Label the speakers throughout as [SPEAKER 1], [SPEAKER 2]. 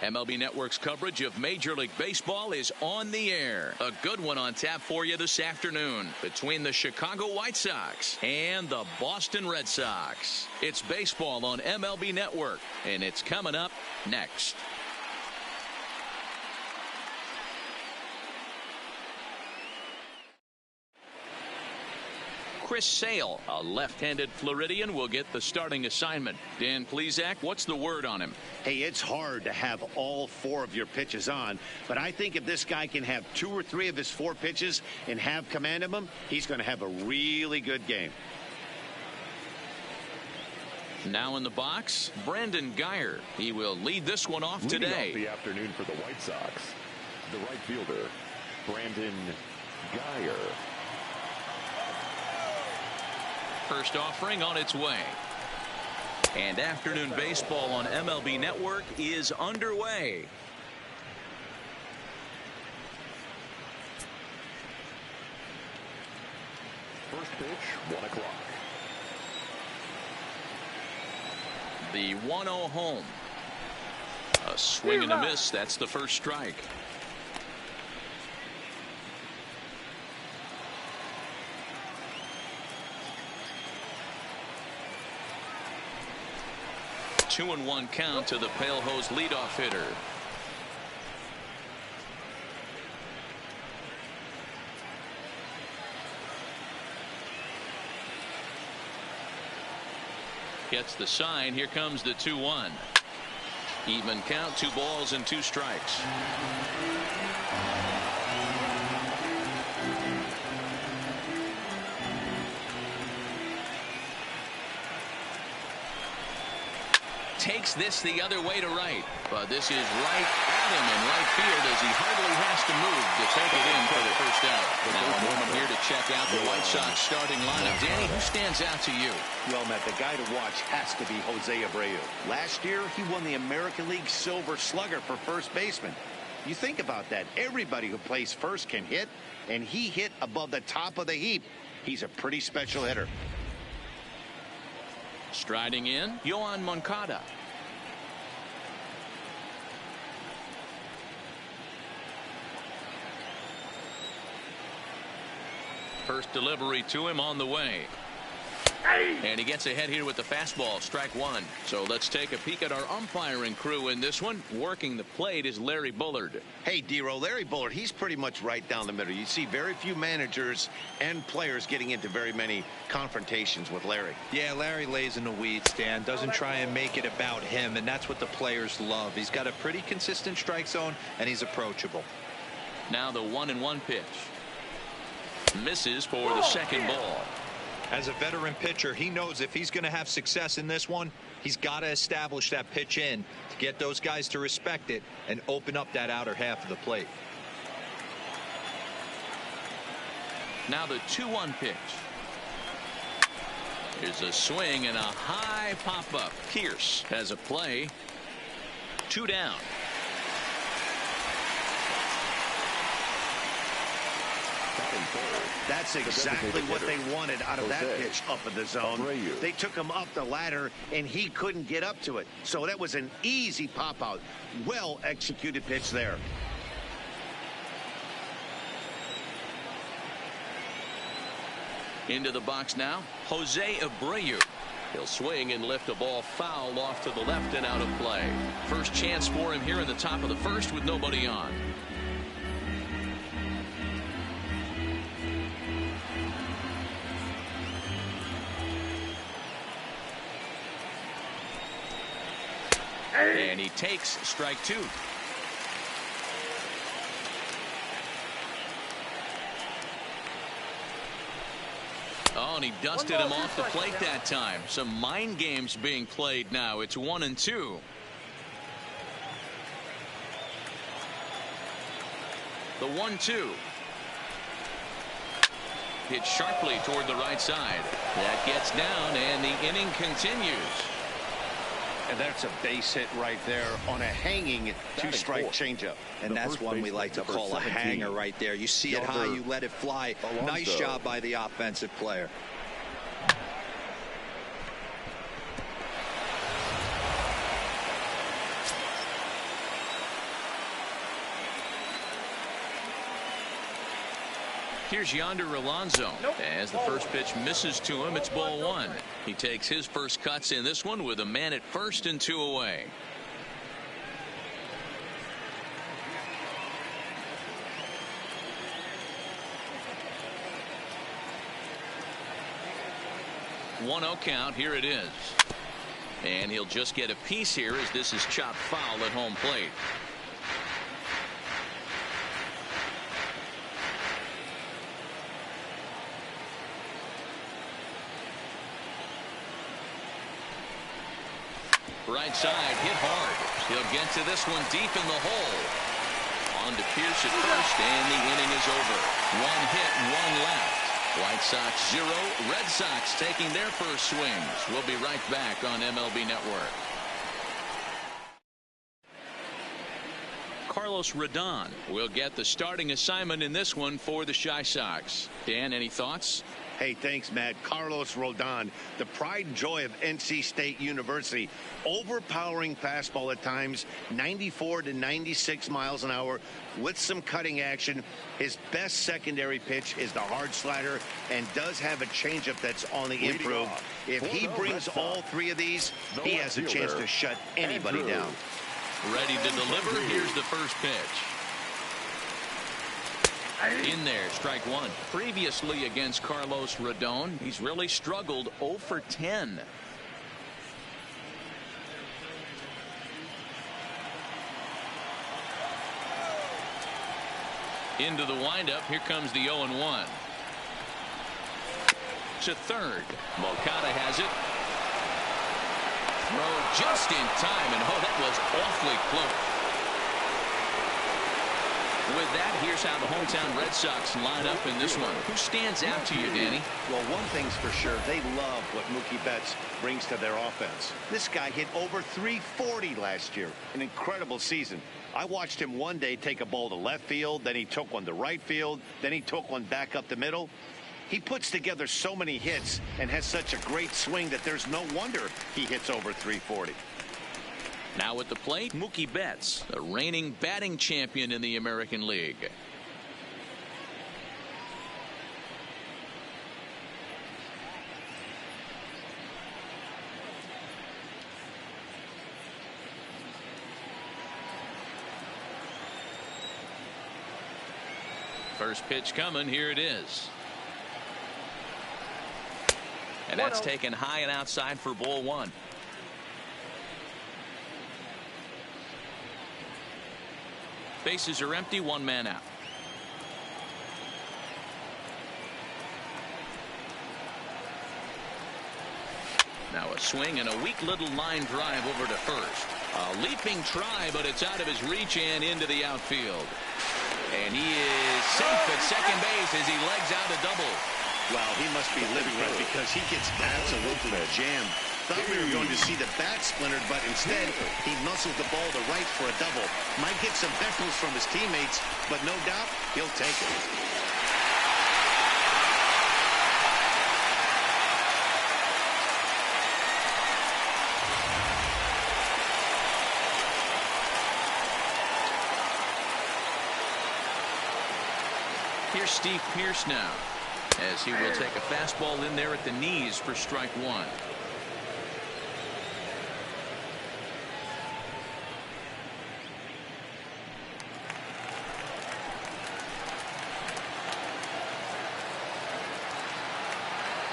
[SPEAKER 1] MLB Network's coverage of Major League Baseball is on the air. A good one on tap for you this afternoon between the Chicago White Sox and the Boston Red Sox. It's baseball on MLB Network, and it's coming up next. Chris Sale, a left-handed Floridian, will get the starting assignment. Dan Plesac, what's the word on him?
[SPEAKER 2] Hey, it's hard to have all 4 of your pitches on, but I think if this guy can have 2 or 3 of his 4 pitches and have command of them, he's going to have a really good game.
[SPEAKER 1] Now in the box, Brandon Guyer. He will lead this one off today.
[SPEAKER 3] Leading off the afternoon for the White Sox, the right fielder, Brandon Guyer.
[SPEAKER 1] First offering on its way. And afternoon baseball on MLB Network is underway.
[SPEAKER 3] First pitch, 1 o'clock.
[SPEAKER 1] The 1-0 home. A swing and a miss. That's the first strike. Two and 1 count to the Pale Hose leadoff hitter. Gets the sign. Here comes the 2-1. Even count, 2 balls and 2 strikes. Takes this the other way to right, but this is right at him in right field as he hardly has to move to take it in for the first out. Now a moment here to check out the White Sox starting lineup. Danny, who stands out to you?
[SPEAKER 2] Well, Matt, the guy to watch has to be Jose Abreu. Last year, he won the American League Silver Slugger for first baseman. You think about that. Everybody who plays first can hit, and he hit above the top of the heap. He's a pretty special hitter.
[SPEAKER 1] Striding in, Yoan Moncada. First delivery to him on the way. And he gets ahead here with the fastball, strike 1. So let's take a peek at our umpiring crew in this one. Working the plate is Larry Bullard.
[SPEAKER 2] Hey, D-Row, Larry Bullard, he's pretty much right down the middle. You see very few managers and players getting into very many confrontations with Larry.
[SPEAKER 4] Yeah, Larry lays in the weeds, Dan. Doesn't try and make it about him, and that's what the players love. He's got a pretty consistent strike zone, and he's approachable.
[SPEAKER 1] Now the 1-1 pitch. Misses for the second ball.
[SPEAKER 4] As a veteran pitcher, he knows if he's going to have success in this one, he's got to establish that pitch in to get those guys to respect it and open up that outer half of the plate.
[SPEAKER 1] Now the 2-1 pitch. Here's a swing and a high pop-up. Pierce has a play. 2 down.
[SPEAKER 2] That's exactly what they wanted out of that pitch up in the zone. They took him up the ladder, and he couldn't get up to it. So that was an easy pop-out. Well-executed pitch there.
[SPEAKER 1] Into the box now, Jose Abreu. He'll swing and lift a ball foul off to the left and out of play. First chance for him here in the top of the first with nobody on. And he takes strike 2. Oh, and he dusted him off the plate that time. Some mind games being played now. It's 1-2. The 1-2. Hit sharply toward the right side. That gets down, and the inning continues.
[SPEAKER 2] And that's a base hit right there on a hanging 2-strike changeup.
[SPEAKER 4] And that's one we like to call a hanger right there. You see it high, you let it fly. Nice job by the offensive player.
[SPEAKER 1] Here's Yonder Alonso. As the first pitch misses to him, it's ball one. He takes his first cuts in this one with a man at first and 2 away. One 0 count. Here it is. And he'll just get a piece here as this is chopped foul at home plate. Right side hit hard. He'll get to this one deep in the hole. On to Pierce at first, and the inning is over. 1 hit, 1 left. White Sox 0, Red Sox taking their first swings. We'll be right back on MLB Network. Carlos Rodon will get the starting assignment in this one for the Chi Sox. Dan, any thoughts?
[SPEAKER 2] Hey, thanks, Matt. Carlos Rodon, the pride and joy of NC State University. Overpowering fastball at times, 94 to 96 miles an hour with some cutting action. His best secondary pitch is the hard slider and does have a changeup that's on the improve. If he brings all 3 of these, he has a chance to shut anybody down.
[SPEAKER 1] Ready to deliver. Here's the first pitch. In there, strike one. Previously against Carlos Rodon, he's really struggled 0 for 10. Into the windup. Here comes the 0-1. To third. Moncada has it. Throw just in time, and oh, that was awfully close. With that, here's how the hometown Red Sox line up in this one. Who stands out to you, Danny?
[SPEAKER 2] Well, one thing's for sure, they love what Mookie Betts brings to their offense. This guy hit over 340 last year. An incredible season. I watched him one day take a ball to left field, then he took one to right field, then he took one back up the middle. He puts together so many hits and has such a great swing that there's no wonder he hits over 340.
[SPEAKER 1] Now at the plate, Mookie Betts, the reigning batting champion in the American League. First pitch coming. Here it is. And that's taken high and outside for ball one. Bases are empty, 1 man out. Now a swing and a weak little line drive over to first. A leaping try, but it's out of his reach and into the outfield. And he is safe at second base as he legs out a double.
[SPEAKER 2] Wow, he must be living right because he gets absolutely jammed. Thought we were going to see the bat splintered, but instead he muscles the ball to right for a double. Might get some heckles from his teammates, but no doubt he'll take it.
[SPEAKER 1] Here's Steve Pierce now, as he will take a fastball in there at the knees for strike one.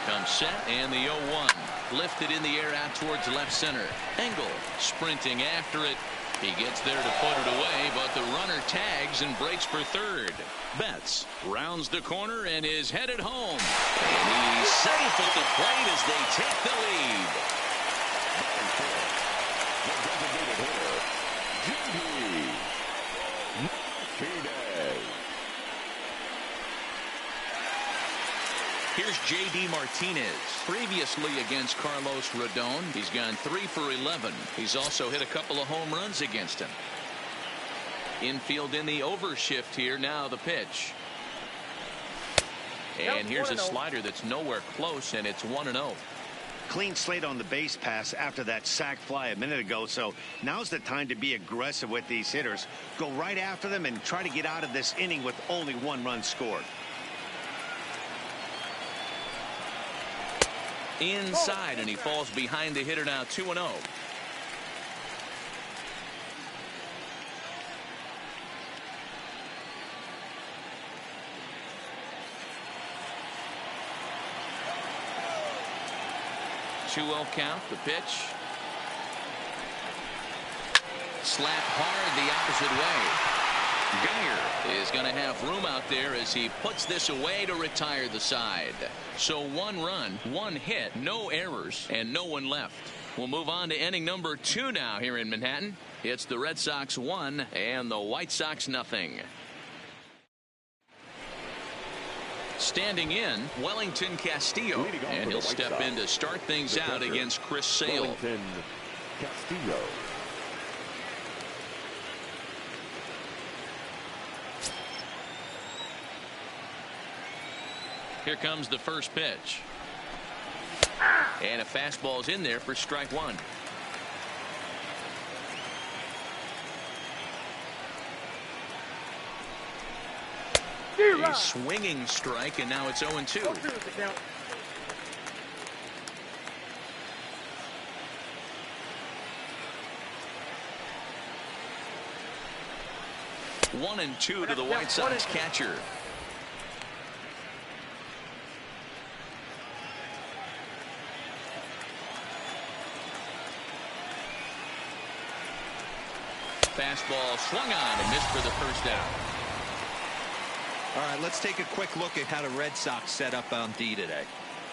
[SPEAKER 1] Comes set, and the 0-1 lifted in the air out towards left center. Engel sprinting after it. He gets there to put it away, but the runner tags and breaks for third. Betts rounds the corner and is headed home. And he's safe at the plate as they take the lead. Here's J.D. Martinez. Previously against Carlos Rodon, he's gone 3 for 11. He's also hit a couple of home runs against him. Infield in the overshift here. Now the pitch. And here's a slider that's nowhere close, and it's 1-0.
[SPEAKER 2] Clean slate on the base pass after that sac fly a minute ago, so now's the time to be aggressive with these hitters. Go right after them and try to get out of this inning with only 1 run scored.
[SPEAKER 1] Inside, and he falls behind the hitter now, 2-0. Count, the pitch. Slap hard the opposite way. Geyer is going to have room out there as he puts this away to retire the side. So 1 run, 1 hit, no errors, and no one left. We'll move on to inning number 2 now here in Manhattan. It's the Red Sox 1 and the White Sox nothing. Standing in, Wellington Castillo, and he'll step in to start things out against Chris Sale.
[SPEAKER 3] Wellington Castillo.
[SPEAKER 1] Here comes the first pitch. And a fastball's in there for strike 1. A swinging strike, and now it's 0-2. One and two to the White Sox catcher. Fastball swung on and missed for the first out.
[SPEAKER 4] All right, let's take a quick look at how the Red Sox set up on D today.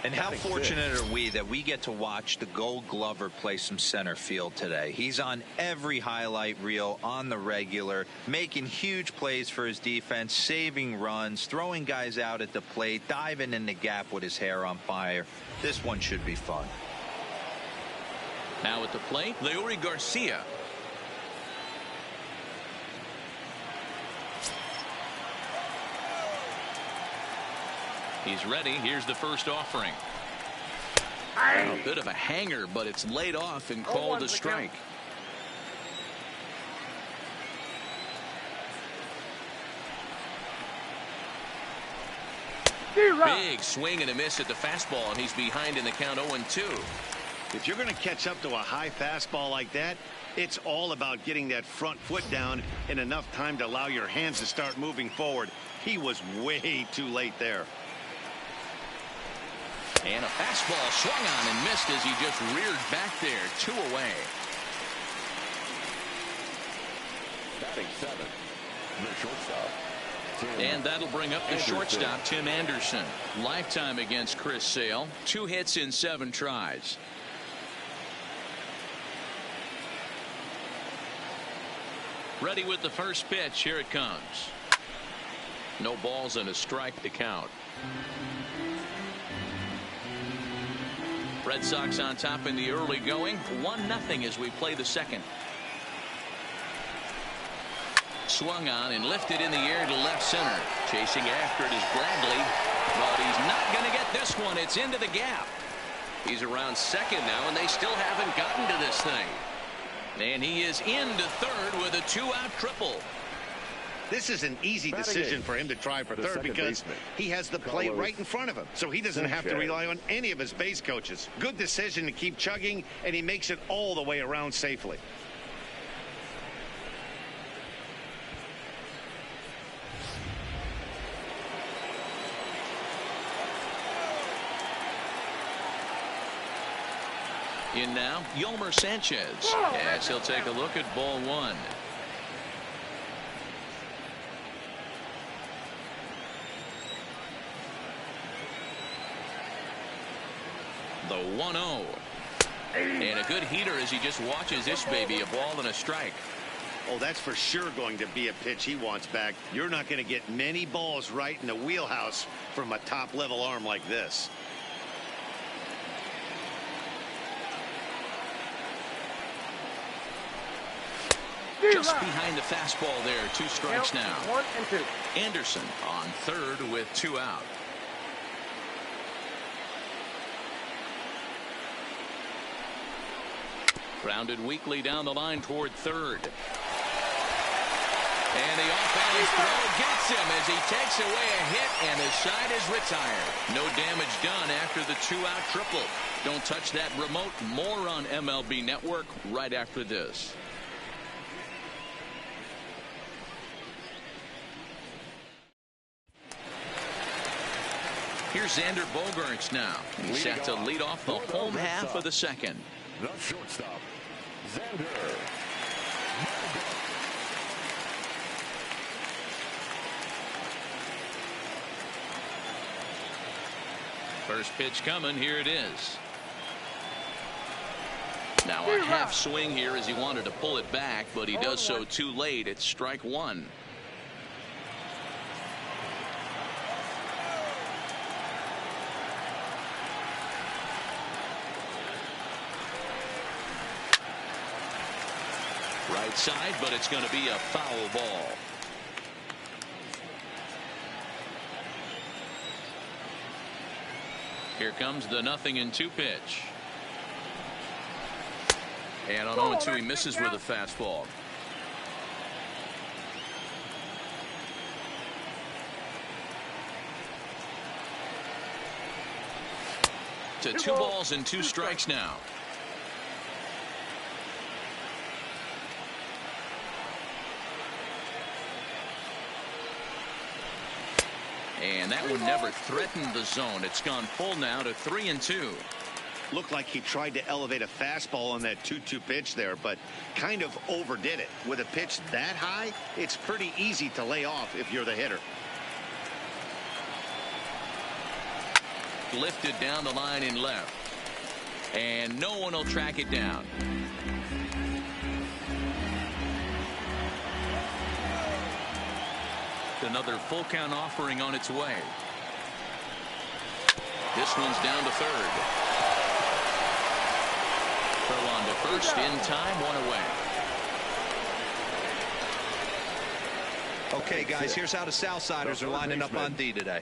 [SPEAKER 4] And how fortunate are we that we get to watch the Gold Glover play some center field today. He's on every highlight reel on the regular, making huge plays for his defense, saving runs, throwing guys out at the plate, diving in the gap with his hair on fire. This one should be fun.
[SPEAKER 1] Now at the plate, Leury Garcia. He's ready. Here's the first offering. A bit of a hanger, but it's laid off and called a strike. Big swing and a miss at the fastball, and he's behind in the count 0-2.
[SPEAKER 2] If you're going to catch up to a high fastball like that, it's all about getting that front foot down in enough time to allow your hands to start moving forward. He was way too late there.
[SPEAKER 1] And a fastball swung on and missed as he just reared back there. 2 away.
[SPEAKER 3] Batting 7, the shortstop.
[SPEAKER 1] And that'll bring up the shortstop, Tim Anderson. Lifetime against Chris Sale. 2 hits in 7 tries. Ready with the first pitch. Here it comes. No balls and a strike to count. Red Sox on top in the early going. 1-0 as we play the second. Swung on and lifted in the air to left center. Chasing after it is Bradley, but he's not going to get this one. It's into the gap. He's around second now, and they still haven't gotten to this thing. And he is into third with a 2-out triple.
[SPEAKER 2] This is an easy decision for him to try for third because he has the plate right in front of him, so he doesn't have to rely on any of his base coaches. Good decision to keep chugging, and he makes it all the way around safely.
[SPEAKER 1] In now, Yolmer Sanchez, as he'll take a look at ball 1. The 1-0. And a good heater as he just watches this baby, a ball and a strike.
[SPEAKER 2] Oh, that's for sure going to be a pitch he wants back. You're not going to get many balls right in the wheelhouse from a top-level arm like this.
[SPEAKER 1] Just behind the fastball there. 2 strikes now.
[SPEAKER 5] 1 and 2.
[SPEAKER 1] Anderson on third with 2 out. Grounded weakly down the line toward third. And the off-balance throw gets him as he takes away a hit, and his side is retired. No damage done after the two-out triple. Don't touch that remote. More on MLB Network right after this. Here's Xander Bogaerts now. He's set to lead off the home half of the second.
[SPEAKER 3] The shortstop, Xander Bogaerts.
[SPEAKER 1] First pitch coming. Here it is. Now a half swing here as he wanted to pull it back, but he does so too late. It's strike one. Right side, but it's going to be a foul ball. Here comes the 0-2 pitch. And on 0-2 he misses with a fastball. To 2 balls and 2 strikes now. And that one never threatened the zone. It's gone full now to 3-2.
[SPEAKER 2] Looked like he tried to elevate a fastball on that 2-2 pitch there, but kind of overdid it. With a pitch that high, it's pretty easy to lay off if you're the hitter.
[SPEAKER 1] Lifted down the line in left. And no one will track it down. Another full count offering on its way. This one's down to third. Throw on to first in time, 1 away.
[SPEAKER 4] Okay, guys, here's how the Southsiders are lining up on D today.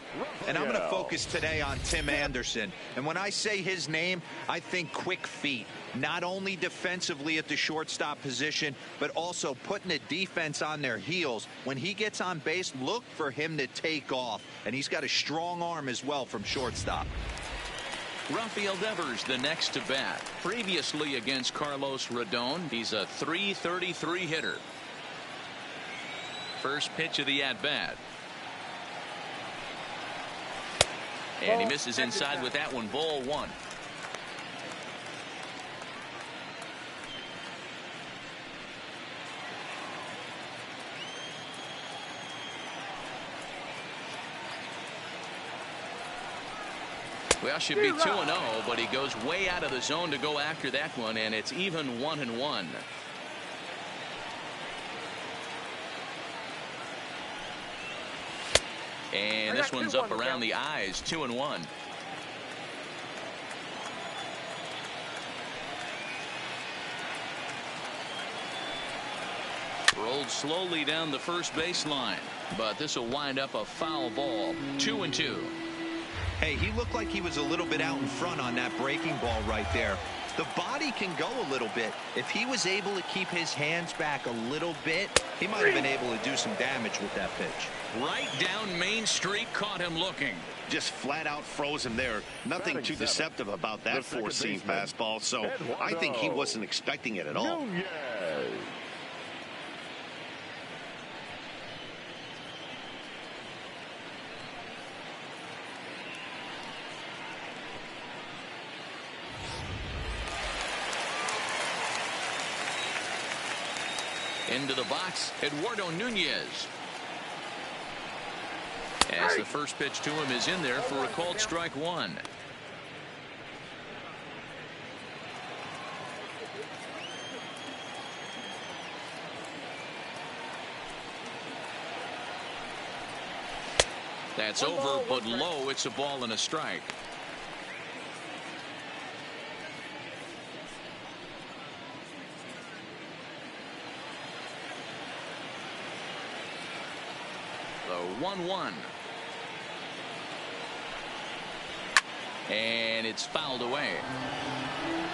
[SPEAKER 4] And I'm going to focus today on Tim Anderson. And when I say his name, I think quick feet. Not only defensively at the shortstop position, but also putting the defense on their heels. When he gets on base, look for him to take off. And he's got a strong arm as well from shortstop.
[SPEAKER 1] Rafael Devers, the next to bat. Previously against Carlos Rodon, he's a .333 hitter. First pitch of the at-bat. And he misses inside with that one. Ball 1. Well, should be 2-0, but he goes way out of the zone to go after that one, and it's even 1-1. And this one's up around the eyes, 2-1. Rolled slowly down the first baseline, but this will wind up a foul ball, 2-2.
[SPEAKER 4] Hey, he looked like he was a little bit out in front on that breaking ball right there. The body can go a little bit. If he was able to keep his hands back a little bit, he might have been able to do some damage with that pitch.
[SPEAKER 1] Right down Main Street, caught him looking.
[SPEAKER 2] Just flat out froze him there. Nothing too deceptive about that four-seam fastball, so I think he wasn't expecting it at all.
[SPEAKER 1] Into the box, Eduardo Nunez. As the first pitch to him is in there for a called strike 1. That's over, but low. It's a ball and a strike. The 1-1. And it's fouled away.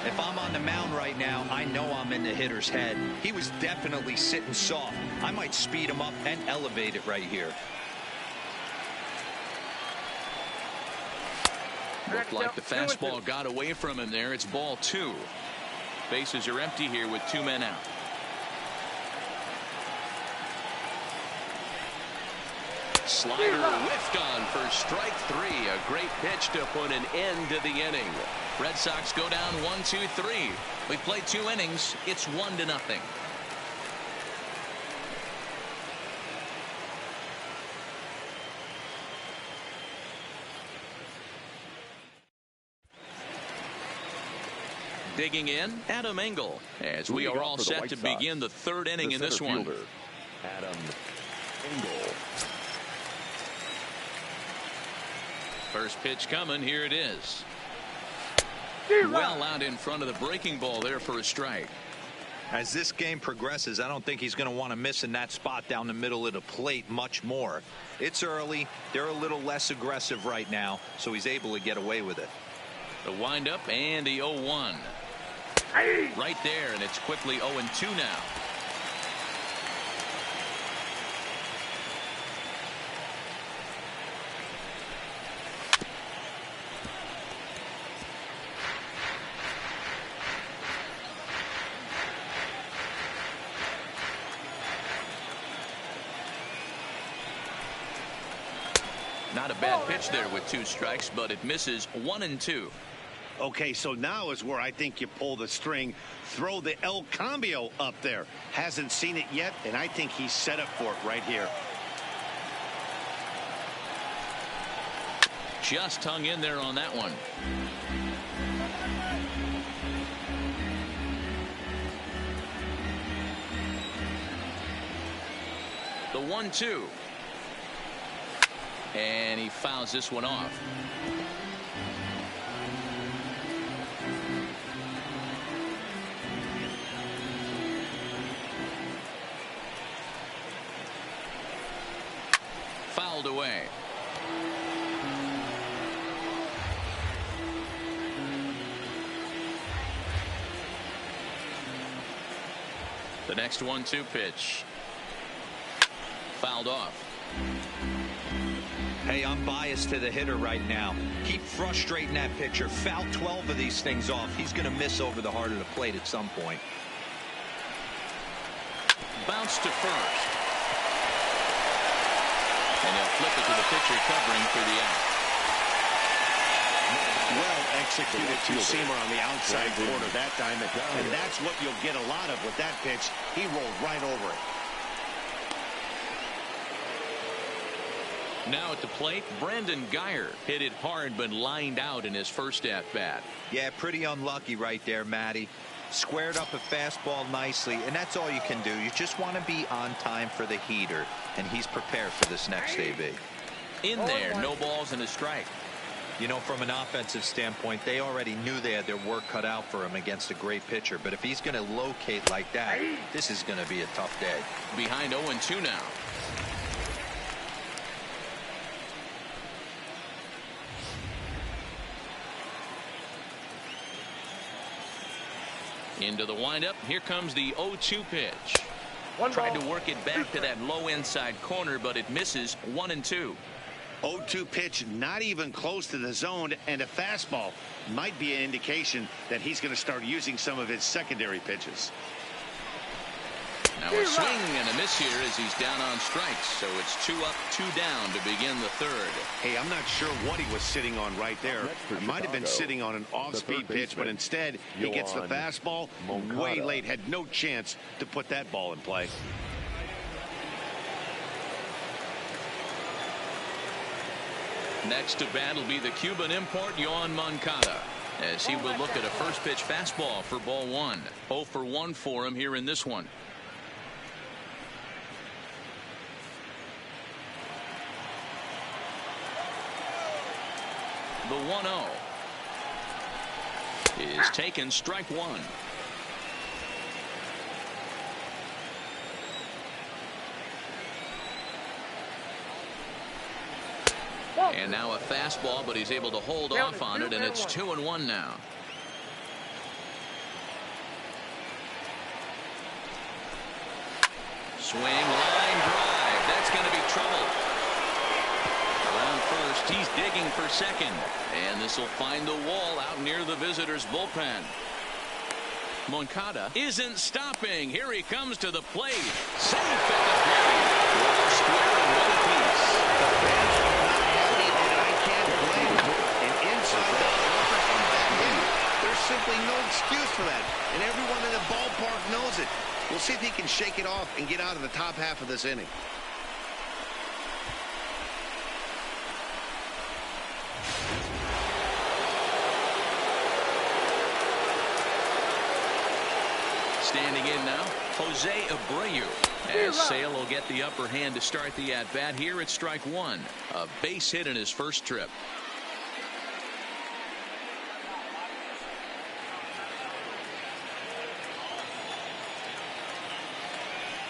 [SPEAKER 4] If I'm on the mound right now, I know I'm in the hitter's head. He was definitely sitting soft. I might speed him up and elevate it right here.
[SPEAKER 1] Looked like the fastball got away from him there. It's ball 2. Bases are empty here with 2 men out. Slider whiffed on for strike 3. A great pitch to put an end to the inning. Red Sox go down 1-2-3. We played 2 innings. It's 1-0. Digging in, Adam Engel, as we are all set to begin the 3rd inning in this one.
[SPEAKER 3] Adam Engel.
[SPEAKER 1] First pitch coming. Here it is. Well out in front of the breaking ball there for a strike.
[SPEAKER 4] As this game progresses, I don't think he's going to want to miss in that spot down the middle of the plate much more. It's early. They're a little less aggressive right now, so he's able to get away with it.
[SPEAKER 1] The windup and the 0-1. Right there, and it's quickly 0-2 now. Not a bad pitch there with 2 strikes, but it misses 1-2.
[SPEAKER 2] Okay, so now is where I think you pull the string. Throw the El Cambio up there. Hasn't seen it yet, and I think he's set up for it right here.
[SPEAKER 1] Just hung in there on that one. The 1-2. And he fouls this one off. Fouled away. The next 1-2 pitch. Fouled off.
[SPEAKER 4] Hey, I'm biased to the hitter right now. Keep frustrating that pitcher. Foul 12 of these things off. He's going to miss over the heart of the plate at some point.
[SPEAKER 1] Bounce to first. And he'll flip it to the pitcher covering for the out.
[SPEAKER 2] Well executed two-seamer on the outside corner that time. And that's what you'll get a lot of with that pitch. He rolled right over it.
[SPEAKER 1] Now at the plate, Brandon Guyer hit it hard but lined out in his first at-bat.
[SPEAKER 4] Yeah, pretty unlucky right there, Matty. Squared up a fastball nicely, and that's all you can do. You just want to be on time for the heater, and he's prepared for this next AB.
[SPEAKER 1] In there, no balls and a strike.
[SPEAKER 4] You know, from an offensive standpoint, they already knew they had their work cut out for him against a great pitcher. But if he's going to locate like that, this is going to be a tough day.
[SPEAKER 1] Behind 0-2 now. Into the windup. Here comes the 0-2 pitch. Tried to work it back to that low inside corner, but it misses 1-2.
[SPEAKER 2] 0-2 pitch, not even close to the zone, and a fastball might be an indication that he's going to start using some of his secondary pitches.
[SPEAKER 1] Now a swing and a miss here as he's down on strikes. So it's 2 up, 2 down to begin the 3rd.
[SPEAKER 2] Hey, I'm not sure what he was sitting on right there. It might have been sitting on an off-speed pitch, but instead he gets the fastball way late. Had no chance to put that ball in play.
[SPEAKER 1] Next to bat will be the Cuban import, Yoan Moncada, as he will look at a first pitch fastball for ball 1. 0 for 1 for him here in this one. The 1-0 is taken, strike 1. And now a fastball, but he's able to hold off on it, and it's 2-1 now. swing, line drive. That's going to be trouble. Around first, he's digging for second. And this will find the wall out near the visitors' bullpen. Moncada isn't stopping. Here he comes to the plate. Safe at the plate. Well, square in one piece.
[SPEAKER 2] The fans are not happy, and I can't blame them. And inside the offer from back in, there's simply no excuse for that. And everyone in the ballpark knows it. We'll see if he can shake it off and get out of the top half of this inning.
[SPEAKER 1] Standing in now, Jose Abreu. As Sale will get the upper hand to start the at-bat here at strike one. A base hit in his first trip.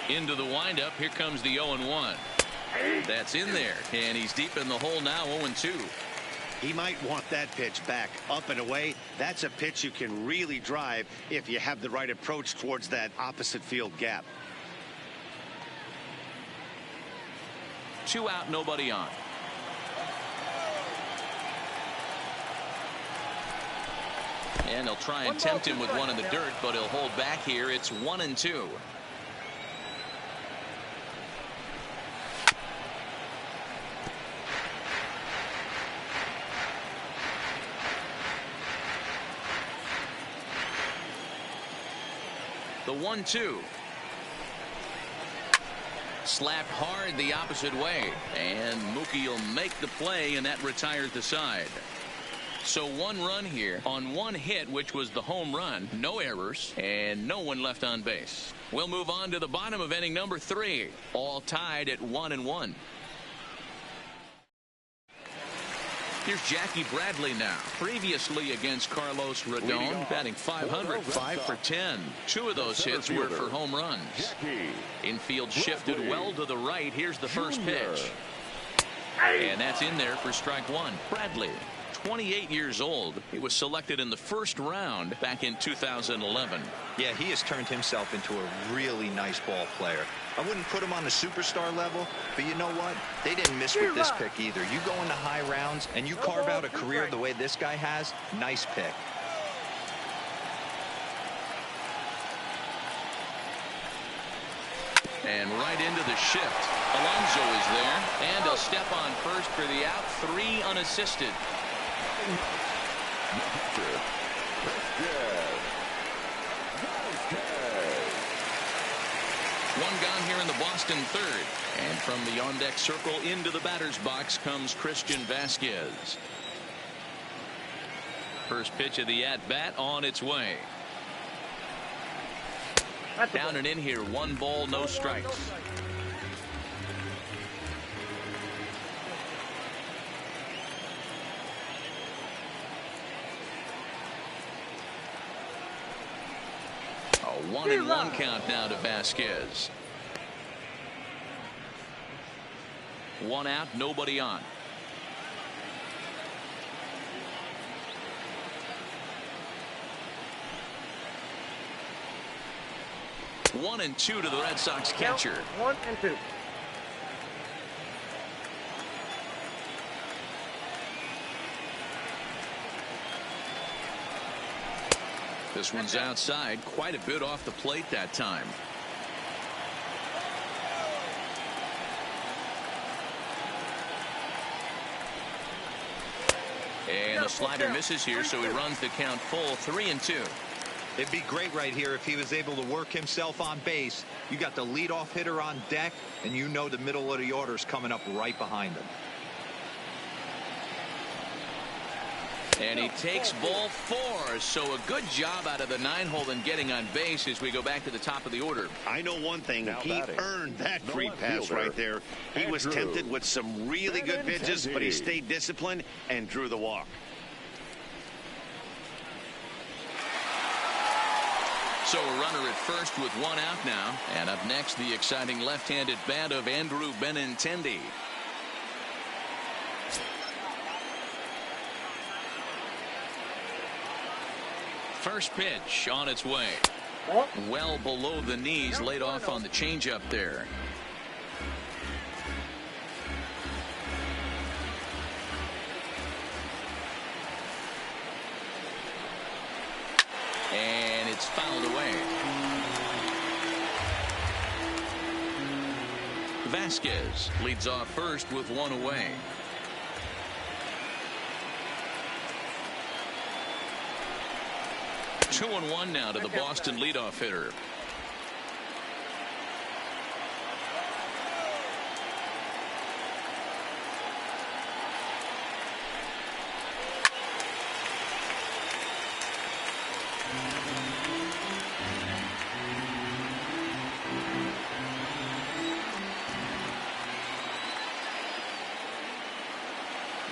[SPEAKER 1] Into the windup. Here comes the 0-1. That's in there, and he's deep in the hole now, 0-2.
[SPEAKER 2] He might want that pitch back, up and away. That's a pitch you can really drive if you have the right approach towards that opposite field gap.
[SPEAKER 1] 2 out, nobody on. And they'll try and tempt him with one in the dirt, but he'll hold back here. It's 1-2. The 1-2. Slapped hard the opposite way. And Mookie will make the play, and that retires the side. So 1 run here on 1 hit, which was the home run. No errors, and no one left on base. We'll move on to the bottom of inning number 3. All tied at 1-1. Here's Jackie Bradley now. Previously against Carlos Rodon, batting .500, 5 for 10. 2 of those hits were for home runs. Infield shifted well to the right. Here's the first pitch. And that's in there for strike 1. Bradley, 28 years old. He was selected in the first round back in 2011.
[SPEAKER 4] Yeah, he has turned himself into a really nice ball player. I wouldn't put him on the superstar level, but you know what? They didn't miss with this pick either. You go into high rounds and you carve out a career the way this guy has. Nice pick.
[SPEAKER 1] And right into the shift. Alonso is there, and he'll step on first for the out. 3 unassisted. One gone here in the Boston third. And from the on-deck circle into the batter's box comes Christian Vasquez. First pitch of the at-bat on its way. Down and in here, 1 ball, no strikes. A 1-1 count now to Vasquez. 1 out, nobody on. One and 2 to the Red Sox catcher.
[SPEAKER 5] 1 and 2.
[SPEAKER 1] This one's outside, quite a bit off the plate that time. And the slider misses here, so he runs the count full. 3 and 2.
[SPEAKER 4] It'd be great right here if he was able to work himself on base. You got the leadoff hitter on deck, and you know the middle of the order is coming up right behind him.
[SPEAKER 1] And he takes ball 4. So a good job out of the 9-hole in getting on base as we go back to the top of the order.
[SPEAKER 2] I know one thing. He earned that free pass right there. He was tempted with some really good pitches, but he stayed disciplined and drew the walk.
[SPEAKER 1] So a runner at first with 1 out now. And up next, the exciting left-handed bat of Andrew Benintendi. First pitch on its way. Well below the knees, laid off on the changeup there. And it's fouled away. Vasquez leads off first with one away. Two and one now to the Boston leadoff hitter.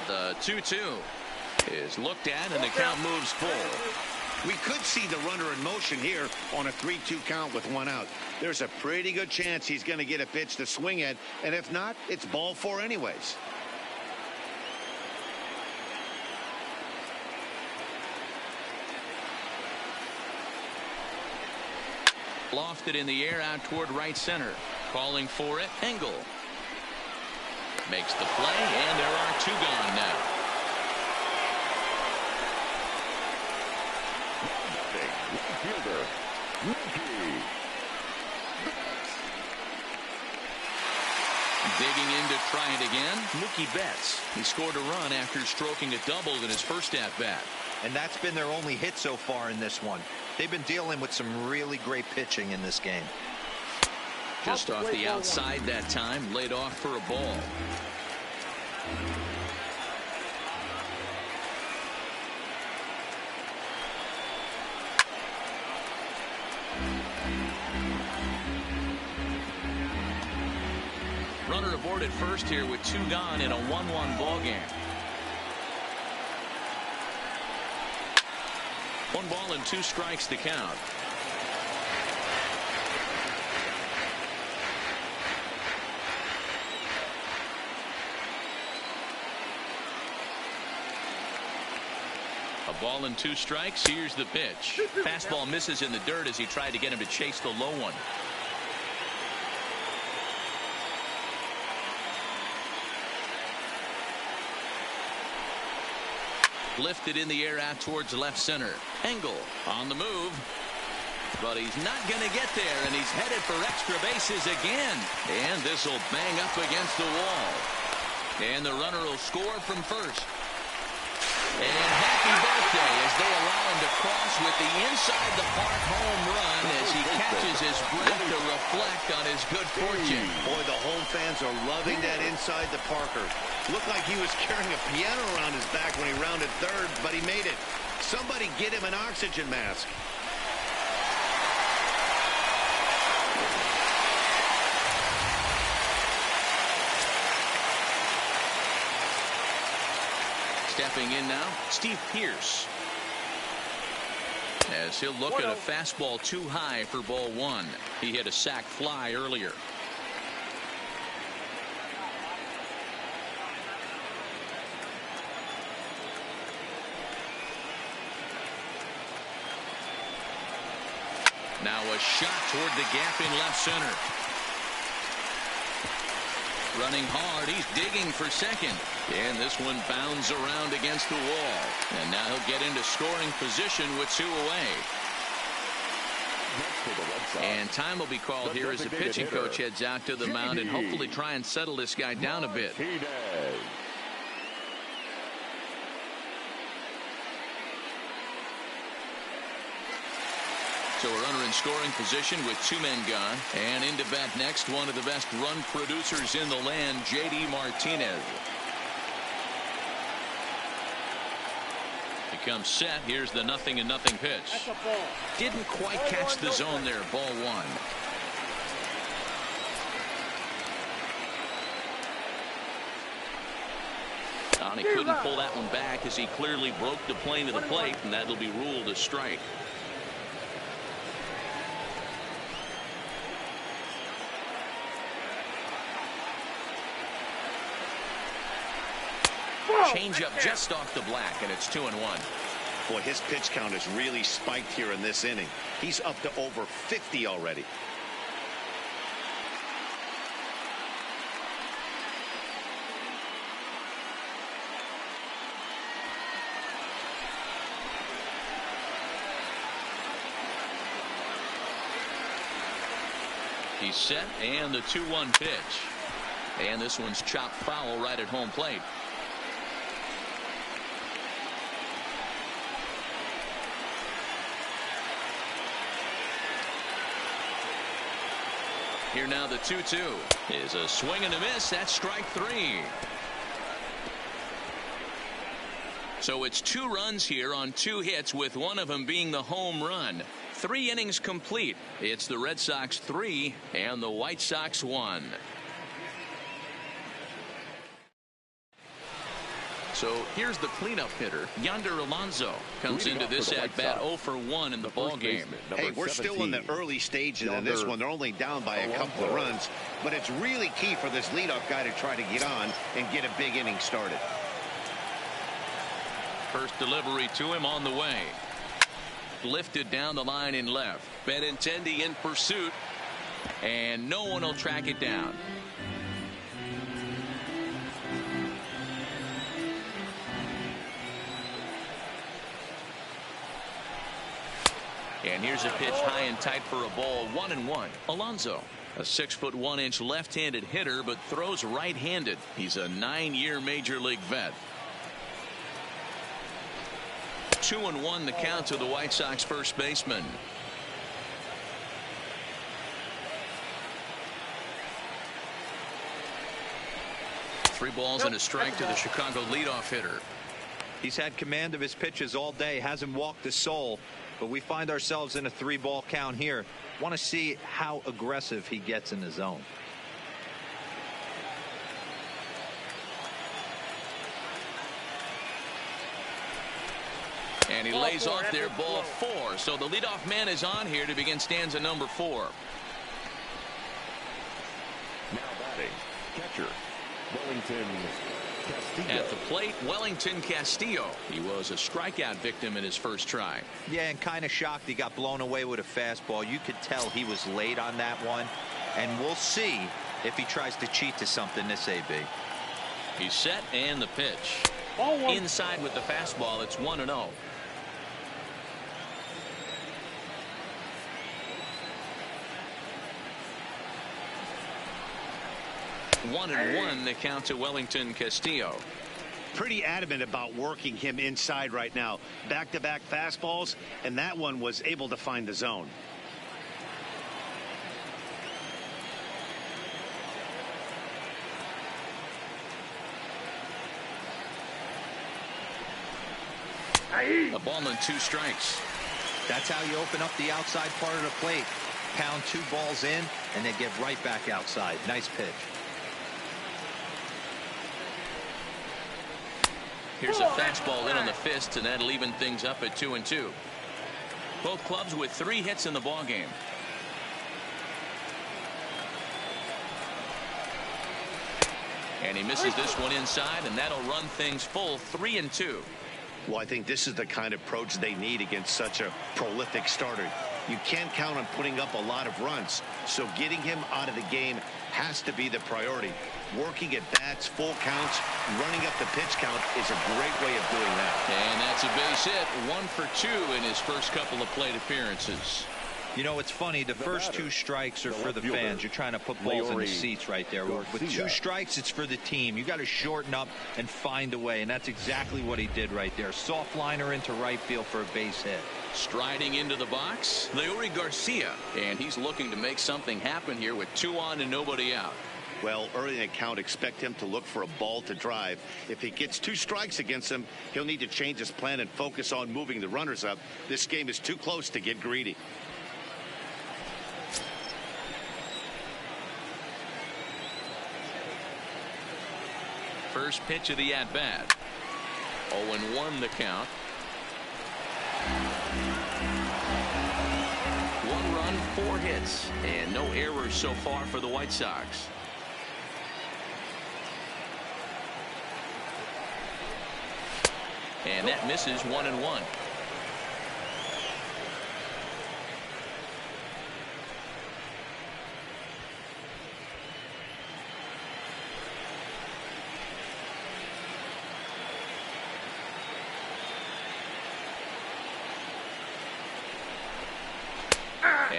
[SPEAKER 1] The 2-2 is looked at, and the count moves full.
[SPEAKER 2] We could see the runner in motion here on a 3-2 count with one out. There's a pretty good chance he's going to get a pitch to swing at, and if not, it's ball four anyways.
[SPEAKER 1] Lofted in the air out toward right center. Calling for it, Engel. Makes the play, and there are two gone now.
[SPEAKER 3] Fielder, Mookie.
[SPEAKER 1] Digging in to try it again, Mookie Betts. He scored a run after stroking a double in his first at-bat.
[SPEAKER 4] And that's been their only hit so far in this one. They've been dealing with some really great pitching in this game.
[SPEAKER 1] Just off the outside that time, laid off for a ball. Runner aboard at first here with two gone in a 1-1 ball game. 1 ball and 2 strikes to count. A ball and 2 strikes. Here's the pitch. Fastball misses in the dirt as he tried to get him to chase the low one. Lifted in the air out towards left center. Engel on the move. But he's not going to get there, and he's headed for extra bases again. And this will bang up against the wall. And the runner will score from first. And happy birthday as they allow him to cross with the inside the park home run as he catches his breath to reflect on his good fortune.
[SPEAKER 2] Boy, the home fans are loving that inside the Parker. Looked like he was carrying a piano around his back when he rounded third, but he made it. Somebody get him an oxygen mask.
[SPEAKER 1] Stepping in now, Steve Pearce. As he'll look at a fastball too high for ball one. He hit a sac fly earlier. Now a shot toward the gap in left center. Running hard, he's digging for second. And this one bounds around against the wall. And now he'll get into scoring position with 2 away. And time will be called here as the pitching coach heads out to the mound and hopefully try and settle this guy down a bit. So a runner in scoring position with 2 men gone. And into bat next, one of the best run producers in the land, J.D. Martinez. He comes set. Here's the 0-0 pitch. Didn't quite catch the zone there. Ball 1. And he couldn't pull that one back as he clearly broke the plane of the plate, and that'll be ruled a strike. Change up just off the black, and it's 2-1.
[SPEAKER 2] Boy, his pitch count has really spiked here in this inning. He's up to over 50 already.
[SPEAKER 1] He's set, and the 2-1 pitch. And this one's chopped foul right at home plate. Here now the 2-2 is a swing and a miss. That's strike 3. So it's 2 runs here on 2 hits, with one of them being the home run. 3 innings complete. It's the Red Sox 3 and the White Sox 1. So here's the cleanup hitter. Yonder Alonso comes into this at bat 0 for 1 in the ball game.
[SPEAKER 2] Hey, we're still in the early stages of this one. They're only down by a couple of runs, but it's really key for this leadoff guy to try to get on and get a big inning started.
[SPEAKER 1] First delivery to him on the way. Lifted down the line in left. Benintendi in pursuit, and no one will track it down. And here's a pitch high and tight for a ball. 1-1. Alonso, a 6'1" left-handed hitter, but throws right-handed. He's a 9-year major league vet. 2-1 the count to the White Sox first baseman. Three balls and a strike to the Chicago leadoff hitter.
[SPEAKER 4] He's had command of his pitches all day, hasn't walked a soul, but we find ourselves in a 3-ball count here. Want to see how aggressive he gets in the zone.
[SPEAKER 1] And he lays off there, ball 4. So the leadoff man is on here to begin stanza number 4.
[SPEAKER 3] Now batting, catcher, Wellington Castillo.
[SPEAKER 1] At the plate, Wellington Castillo. He was a strikeout victim in his first try.
[SPEAKER 4] Yeah, and kind of shocked he got blown away with a fastball. You could tell he was late on that one. And we'll see if he tries to cheat to something this AB.
[SPEAKER 1] He's set, and the pitch. Inside with the fastball, it's 1-0. One and 1 the count to Wellington Castillo.
[SPEAKER 2] Pretty adamant about working him inside right now. Back-to-back fastballs, and that one was able to find the zone.
[SPEAKER 1] A ball and 2 strikes.
[SPEAKER 4] That's how you open up the outside part of the plate. Pound 2 balls in, and they get right back outside. Nice pitch.
[SPEAKER 1] Here's a fastball in on the fist, and that'll even things up at 2-2. Both clubs with 3 hits in the ball game. And he misses this one inside, and that'll run things full 3-2.
[SPEAKER 2] Well, I think this is the kind of approach they need against such a prolific starter. You can't count on putting up a lot of runs, so getting him out of the game has to be the priority. Working at bats, full counts, running up the pitch count is a great way of doing that.
[SPEAKER 1] And that's a base hit, 1 for 2 in his first couple of plate appearances.
[SPEAKER 4] You know, it's funny. The first 2 strikes are for the fans. You're trying to put balls in the seats right there. With 2 strikes, it's for the team. You got to shorten up and find a way, and that's exactly what he did right there. Soft liner into right field for a base hit.
[SPEAKER 1] Striding into the box, Leury Garcia, and he's looking to make something happen here with 2 on and nobody out.
[SPEAKER 2] Well, early in the count, expect him to look for a ball to drive. If he gets 2 strikes against him, he'll need to change his plan and focus on moving the runners up. This game is too close to get greedy.
[SPEAKER 1] First pitch of the at-bat. 0-1 the count. 1 run, 4 hits, and no errors so far for the White Sox. And that misses 1-1.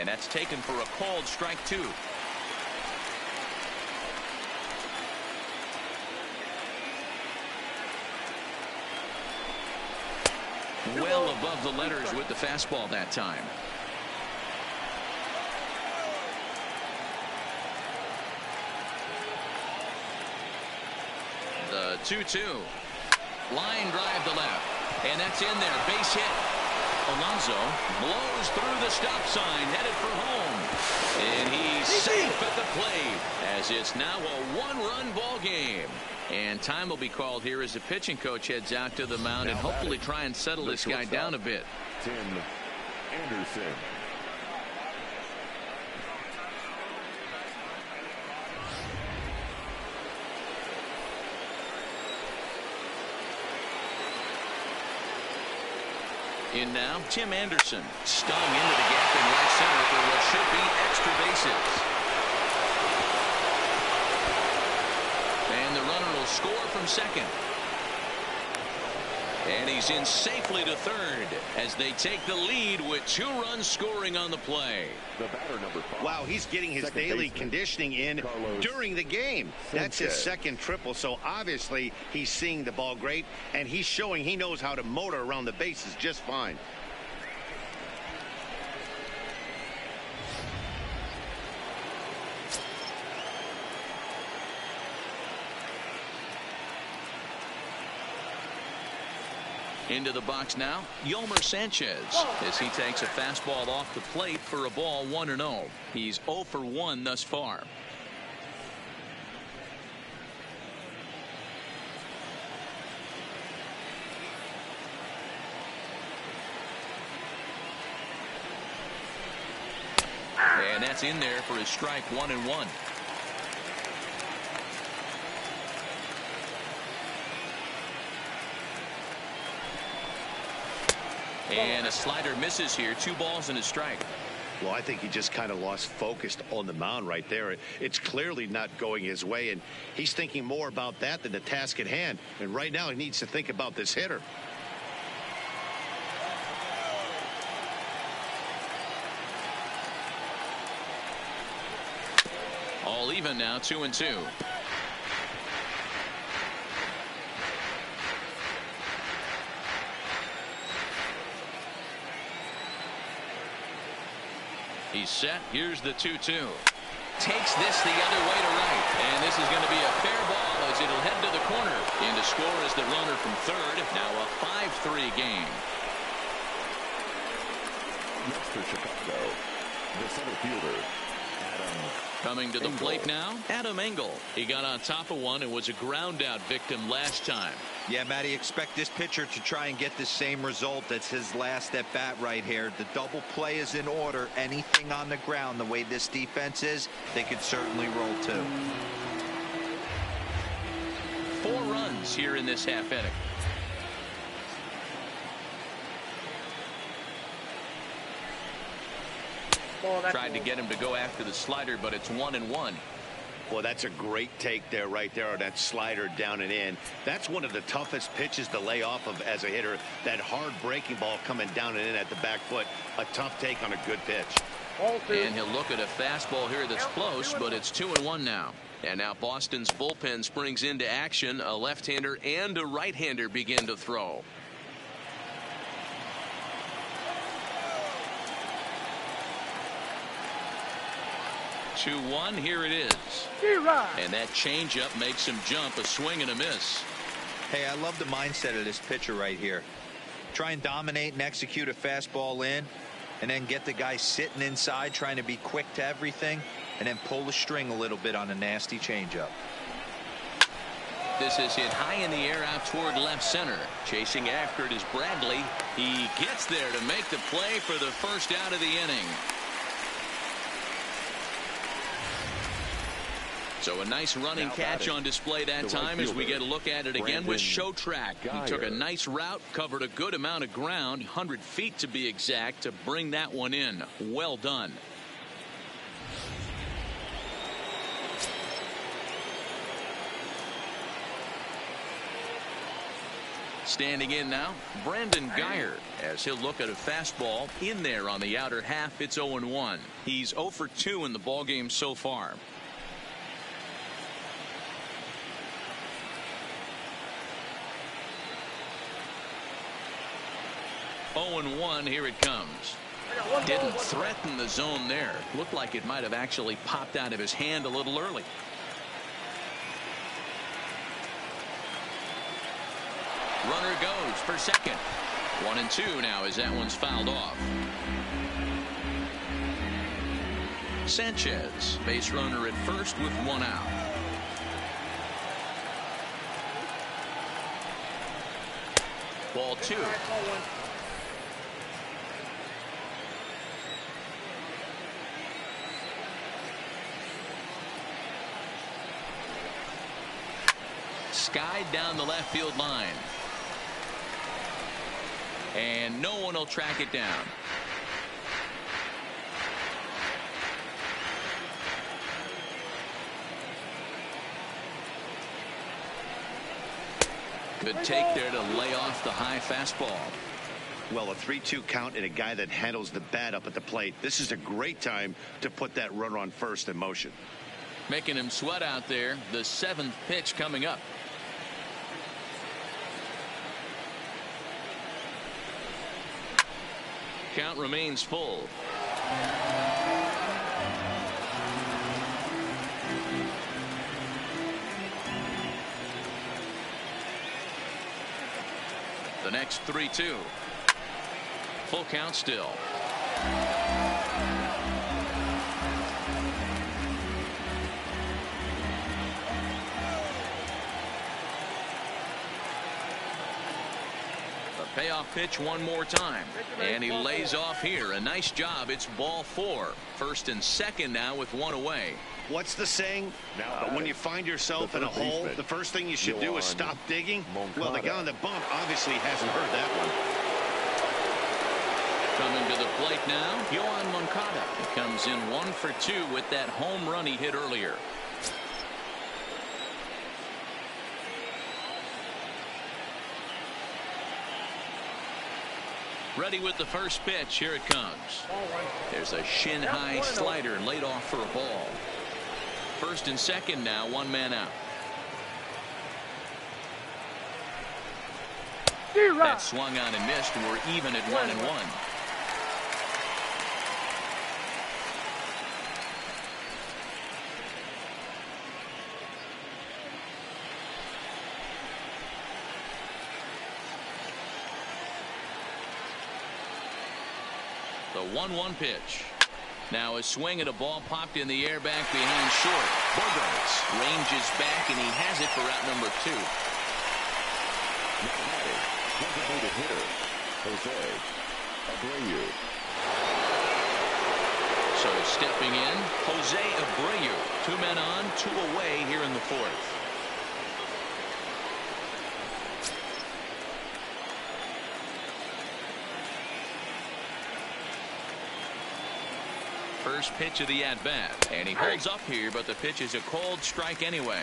[SPEAKER 1] And that's taken for a called strike 2. Well above the letters with the fastball that time. The 2-2. Line drive to left. And that's in there. Base hit. Alonso blows through the stop sign, headed for home. And he's safe at the plate, as it's now a one-run ball game. And time will be called here as the pitching coach heads out to the mound and hopefully try and settle this guy down a bit.
[SPEAKER 3] Tim Anderson.
[SPEAKER 1] In now, Tim Anderson, stung into the gap in right center for what should be extra bases. And the runner will score from second. And he's in safely to third as they take the lead with 2 runs scoring on the play.
[SPEAKER 3] The batter, number 5.
[SPEAKER 2] Wow, he's getting his daily conditioning in during the game. That's his second triple, so obviously he's seeing the ball great, and he's showing he knows how to motor around the bases just fine.
[SPEAKER 1] Into the box now, Yolmer Sanchez, as he takes a fastball off the plate for a ball 1-0. He's 0 for 1 thus far. And that's in there for his strike 1-1. And a slider misses here. 2 balls and a strike.
[SPEAKER 2] Well, I think he just kind of lost focus on the mound right there. It's clearly not going his way, and he's thinking more about that than the task at hand. And right now he needs to think about this hitter.
[SPEAKER 1] All even now, 2-2. He's set. Here's the 2-2. Takes this the other way to right. And this is going to be a fair ball as it'll head to the corner. In to score is the runner from third. Now a 5-3 game.
[SPEAKER 3] Next for Chicago, the center fielder, Adam
[SPEAKER 1] Coming to the
[SPEAKER 3] Engel.
[SPEAKER 1] plate now, Adam Engel. He got on top of one and was a ground out victim last time.
[SPEAKER 4] Yeah, Matty, expect this pitcher to try and get the same result. That's his last at bat right here. The double play is in order. Anything on the ground, the way this defense is, they could certainly roll too.
[SPEAKER 1] 4 runs here in this half inning. Tried to get him to go after the slider, but it's 1-1.
[SPEAKER 2] Well, that's a great take there, right there on that slider down and in. That's one of the toughest pitches to lay off of as a hitter. That hard breaking ball coming down and in at the back foot. A tough take on a good pitch.
[SPEAKER 1] And he'll look at a fastball here that's close, but it's 2-1 now. And now Boston's bullpen springs into action. A left-hander and a right-hander begin to throw. 2-1, here it is. And that changeup makes him jump, a swing and a miss.
[SPEAKER 4] Hey, I love the mindset of this pitcher right here. Try and dominate and execute a fastball in, and then get the guy sitting inside trying to be quick to everything, and then pull the string a little bit on a nasty changeup.
[SPEAKER 1] This is hit high in the air out toward left center. Chasing after it is Bradley. He gets there to make the play for the first out of the inning. So a nice running catch on display that time as we get a look at it again with Showtrack. He took a nice route, covered a good amount of ground, 100 feet to be exact, to bring that one in. Well done. Standing in now, Brandon Guyer, as he'll look at a fastball in there on the outer half. It's 0-1. He's 0 for 2 in the ballgame so far. Oh and 1, here it comes. Didn't threaten the zone there. Looked like it might have actually popped out of his hand a little early. Runner goes for second. 1 and 2 now as that one's fouled off. Sanchez, base runner at first with 1 out. Ball 2. Skied down the left field line. And no one will track it down. Good take there to lay off the high fastball.
[SPEAKER 2] Well, a 3-2 count and a guy that handles the bat up at the plate. This is a great time to put that runner on first in motion.
[SPEAKER 1] Making him sweat out there. The 7th pitch coming up. Count remains full. The next 3-2. Full count still. Payoff pitch one more time, and he lays off here. A nice job. It's ball 4. First and second now with 1 away.
[SPEAKER 2] What's the saying? When you find yourself in a hole, the first thing you should do is stop digging. Well, the guy on the bump obviously hasn't heard that one.
[SPEAKER 1] Coming to the plate now, Yoan Moncada. He comes in 1 for 2 with that home run he hit earlier. Ready with the first pitch. Here it comes. There's a shin-high slider laid off for a ball. First and second now, 1 man out. That swung on and missed. We're even at 1 and 1. The 1-1 pitch. Now a swing at a ball popped in the air back behind short. Bogaerts ranges back and he has it for out number 2.
[SPEAKER 3] Designated hitter Jose Abreu.
[SPEAKER 1] So stepping in, Jose Abreu. 2 men on, 2 away here in the 4th. First pitch of the at-bat, and he holds up here, but the pitch is a cold strike anyway.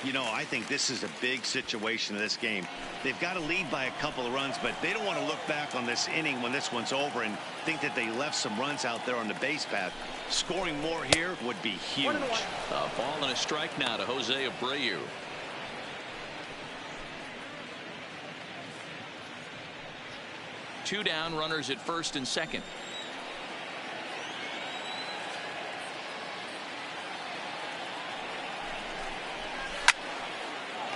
[SPEAKER 2] You know, I think this is a big situation in this game. They've got to lead by a couple of runs, but they don't want to look back on this inning when this one's over and think that they left some runs out there on the base path. Scoring more here would be huge.
[SPEAKER 1] A ball and a strike now to Jose Abreu. Two down, runners at first and second.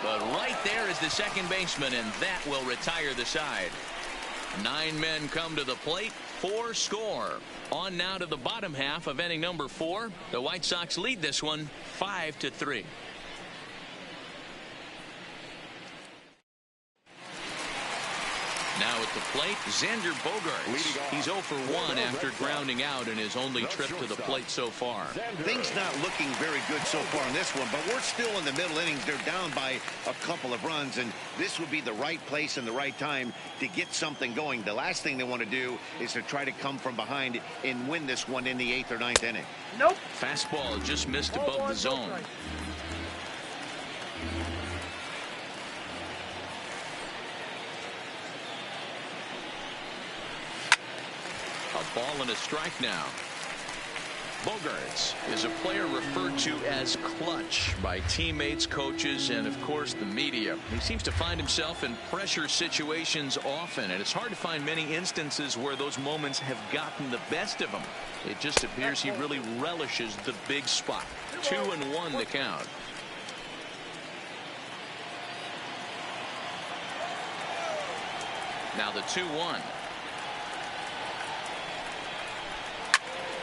[SPEAKER 1] But right there is the second baseman, and that will retire the side. 9 men come to the plate, 4 score. On now to the bottom half of inning number 4. The White Sox lead this one 5-3. Now at the plate, Xander Bogaerts. He's 0 for 1 after grounding out in his only trip to the plate so far.
[SPEAKER 2] Things not looking very good so far in this one, but we're still in the middle innings. They're down by a couple of runs, and this would be the right place and the right time to get something going. The last thing they want to do is to try to come from behind and win this one in the 8th or 9th inning.
[SPEAKER 1] Nope. Fastball just missed above the zone. A ball and a strike now. Bogaerts is a player referred to as clutch by teammates, coaches, and of course the media. He seems to find himself in pressure situations often, and it's hard to find many instances where those moments have gotten the best of him. It just appears he really relishes the big spot. 2-1 the count. Now the 2-1.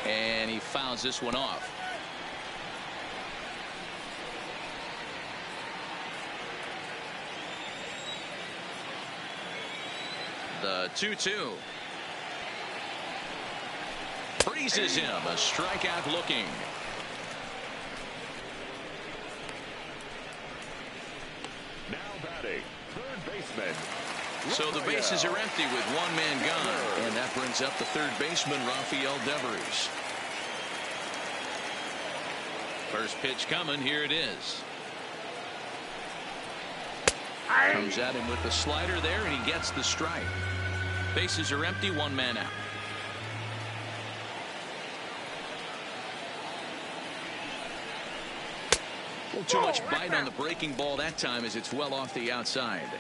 [SPEAKER 1] And he fouls this one off. The 2-2. Freezes him. A strikeout looking.
[SPEAKER 3] Now batting, third baseman.
[SPEAKER 1] So the bases are empty with one man gone. And that brings up the third baseman, Rafael Devers. First pitch coming. Here it is. Comes at him with the slider there, and he gets the strike. Bases are empty, one man out. A little too much bite on the breaking ball that time as it's well off the outside.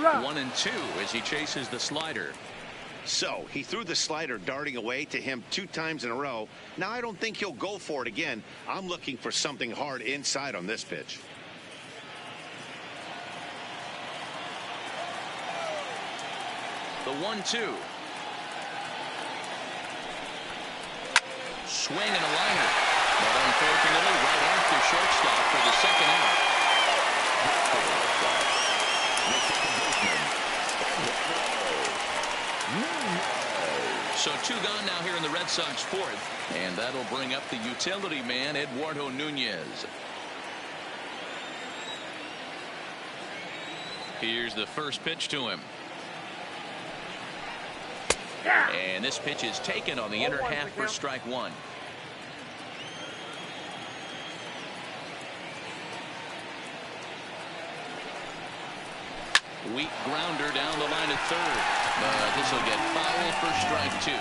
[SPEAKER 1] 1-2 as he chases the slider.
[SPEAKER 2] So he threw the slider darting away to him 2 times in a row. Now I don't think he'll go for it again. I'm looking for something hard inside on this pitch.
[SPEAKER 1] The 1-2. Swing and a liner. But unfortunately right after shortstop for the second out. So 2 gone now here in the Red Sox fourth, and that'll bring up the utility man, Eduardo Nunez. Here's the first pitch to him. And this pitch is taken on the inner half for strike one. Weak grounder down the line at third. But this will get foul for strike 2.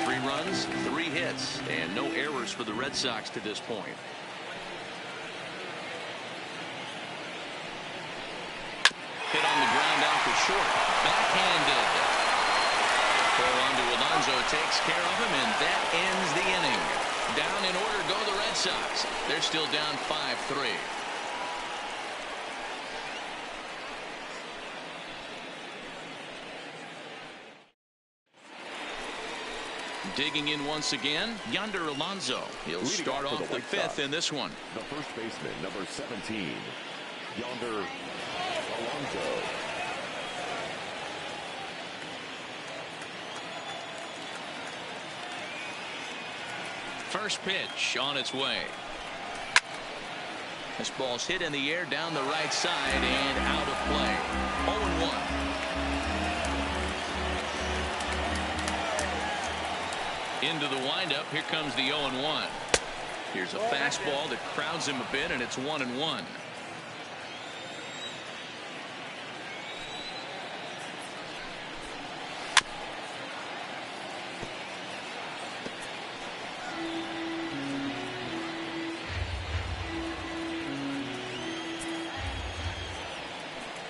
[SPEAKER 1] 3 runs, 3 hits, and no errors for the Red Sox to this point. Hit on the ground out for short. Backhanded. Pull onto Alonso, takes care of him, and that ends the inning. Down in order go the Red Sox. They're still down 5-3. Digging in once again, Yonder Alonso. He'll start off the 5th in this one.
[SPEAKER 3] The first baseman, number 17, Yonder Alonso.
[SPEAKER 1] First pitch on its way. This ball's hit in the air down the right side and out of play. 0-1. Into the windup. Here comes the 0-1. Here's a fastball that crowds him a bit, and it's 1-1.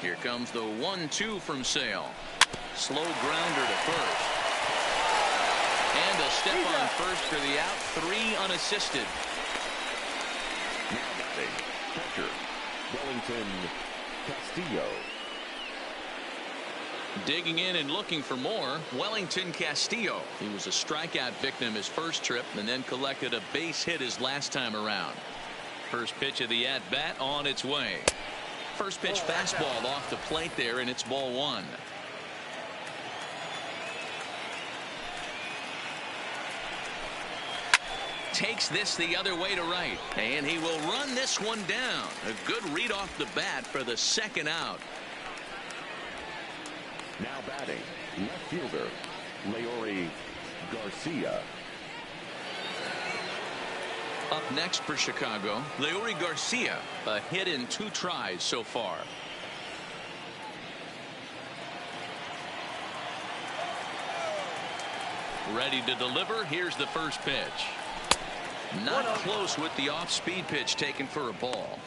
[SPEAKER 1] Here comes the 1-2 from Sale. Slow grounder to first. And a step on first for the out. 3 unassisted.
[SPEAKER 3] Now batting, catcher, Wellington Castillo.
[SPEAKER 1] Digging in and looking for more, Wellington Castillo. He was a strikeout victim his first trip and then collected a base hit his last time around. First pitch of the at-bat on its way. First pitch fastball off the plate there, and it's ball 1. Takes this the other way to right, and he will run this one down. A good read off the bat for the second out.
[SPEAKER 3] Now batting, left fielder, Leury Garcia.
[SPEAKER 1] Up next for Chicago, Leury Garcia, a hit in 2 tries so far. Ready to deliver. Here's the first pitch. Not close with the off-speed pitch taken for a ball.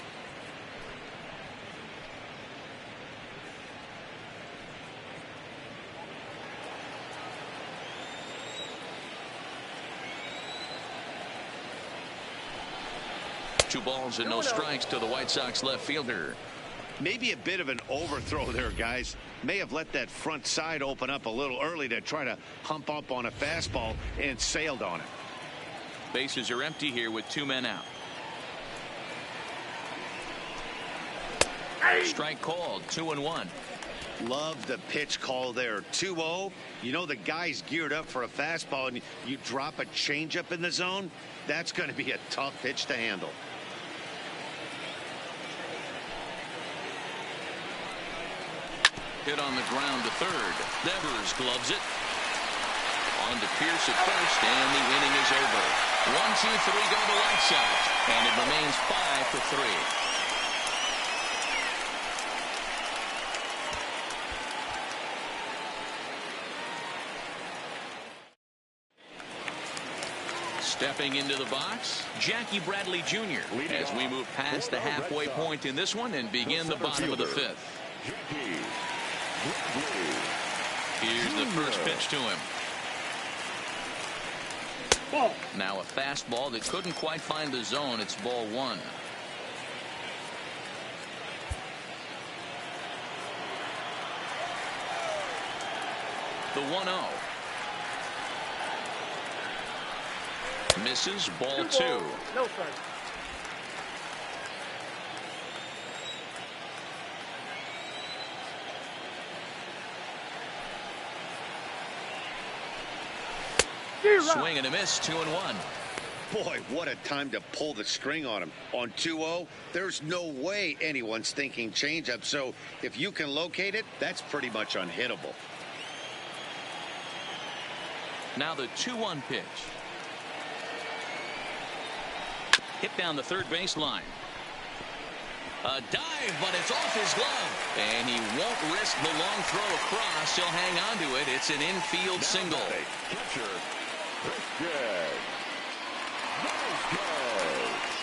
[SPEAKER 1] Two balls and no strikes to the White Sox left fielder.
[SPEAKER 2] Maybe a bit of an overthrow there, guys. May have let that front side open up a little early to try to hump up on a fastball and sailed on it.
[SPEAKER 1] Bases are empty here with 2 men out. Strike called, 2-1.
[SPEAKER 2] Love the pitch call there. 2-0. You know the guy's geared up for a fastball and you drop a changeup in the zone. That's going to be a tough pitch to handle.
[SPEAKER 1] Hit on the ground to third. Devers gloves it. On to Pierce at first, and the inning is over. 1, 2, 3 go to White Sox, and it remains 5-3. Stepping into the box, Jackie Bradley Jr. as we move past the halfway point in this one and begin the bottom of the 5th. Here's the first pitch to him. Now a fastball that couldn't quite find the zone. It's ball 1. The 1-0. Misses, ball 2.
[SPEAKER 5] No, sir.
[SPEAKER 1] Swing and a miss, 2-1.
[SPEAKER 2] Boy, what a time to pull the string on him. On 2-0, there's no way anyone's thinking changeup. So if you can locate it, that's pretty much unhittable.
[SPEAKER 1] Now the 2-1 pitch. Hit down the third baseline. A dive, but it's off his glove. And he won't risk the long throw across. He'll hang on to it. It's an infield single.
[SPEAKER 3] Catcher,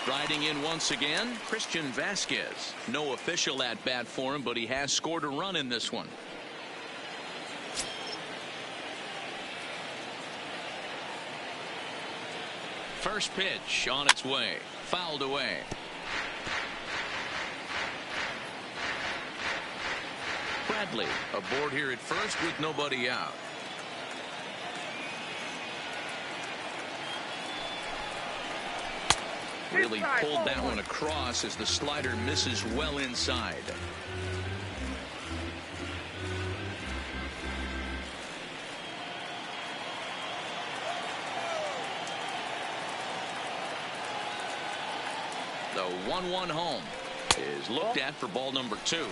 [SPEAKER 1] Striding in once again, Christian Vasquez. No official at bat for him, but he has scored a run in this one. First pitch on its way. Fouled away. Bradley aboard here at first with nobody out. Really pulled that one across as the slider misses well inside. The 1-1 home is looked at for ball number 2.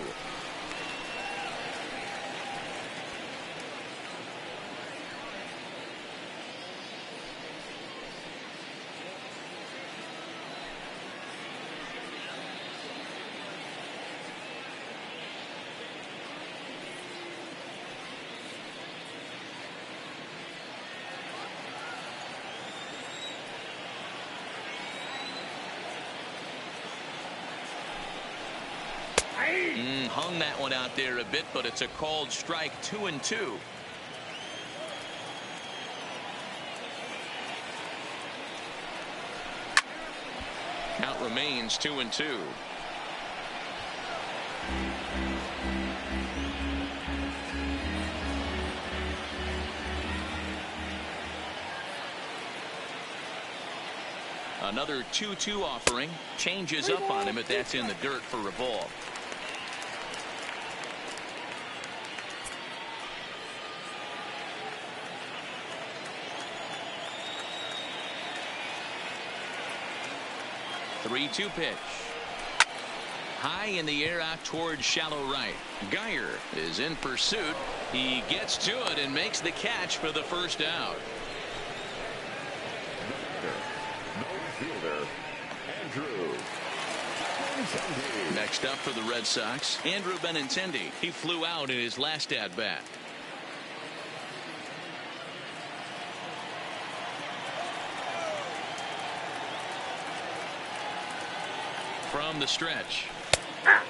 [SPEAKER 1] Hung that one out there a bit, but it's a called strike. 2-2. Count remains 2-2. Another 2-2 offering. Changes up on him, but that's in the dirt for a ball. The 3-2 pitch. High in the air out towards shallow right. Geyer is in pursuit. He gets to it and makes the catch for the first out.
[SPEAKER 3] no fielder. Andrew Benintendi.
[SPEAKER 1] Next up for the Red Sox, Andrew Benintendi. He flew out in his last at-bat. From the stretch.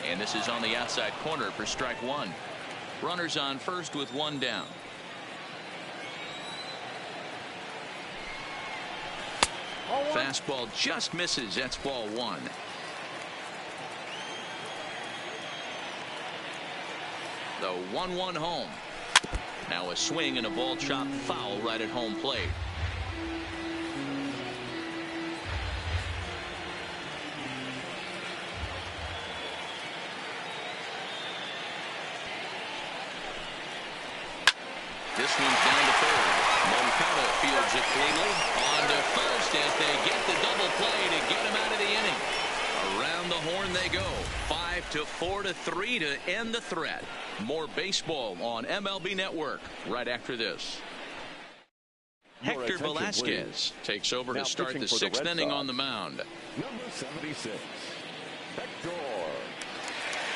[SPEAKER 1] And this is on the outside corner for strike one. Runners on first with one down. Fastball just misses. That's ball one. The 1-1 home. Now a swing and a ball chopped foul right at home plate. This one's down to third. Moncada fields it cleanly. On to first as they get the double play to get him out of the inning. Around the horn they go. 5-4-3 to end the threat. More baseball on MLB Network right after this. Hector Velasquez takes over to start the sixth inning on the mound.
[SPEAKER 3] Number 76, Hector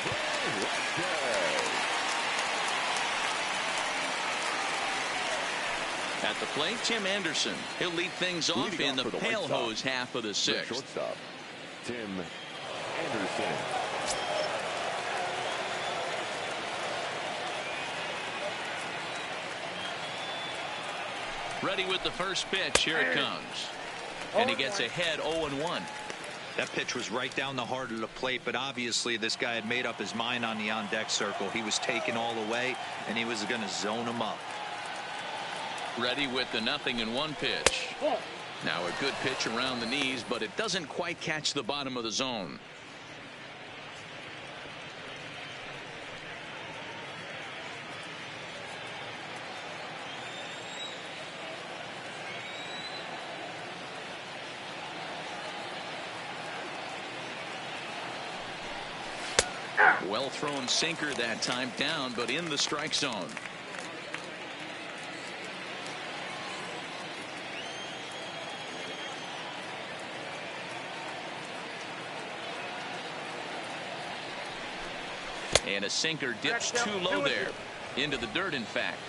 [SPEAKER 3] Velasquez.
[SPEAKER 1] At the plate, Tim Anderson. He'll lead things off in the pale hose half of the sixth.
[SPEAKER 3] Shortstop, Tim Anderson.
[SPEAKER 1] Ready with the first pitch. Here it comes. And he gets ahead 0-1.
[SPEAKER 4] That pitch was right down the heart of the plate, but obviously this guy had made up his mind on the on-deck circle. He was taken all the way, and he was going to zone him up.
[SPEAKER 1] Ready with the 0-1 pitch. Now a good pitch around the knees, but it doesn't quite catch the bottom of the zone. Well thrown sinker that time, down but in the strike zone. And a sinker dips too low there. Into the dirt, in fact.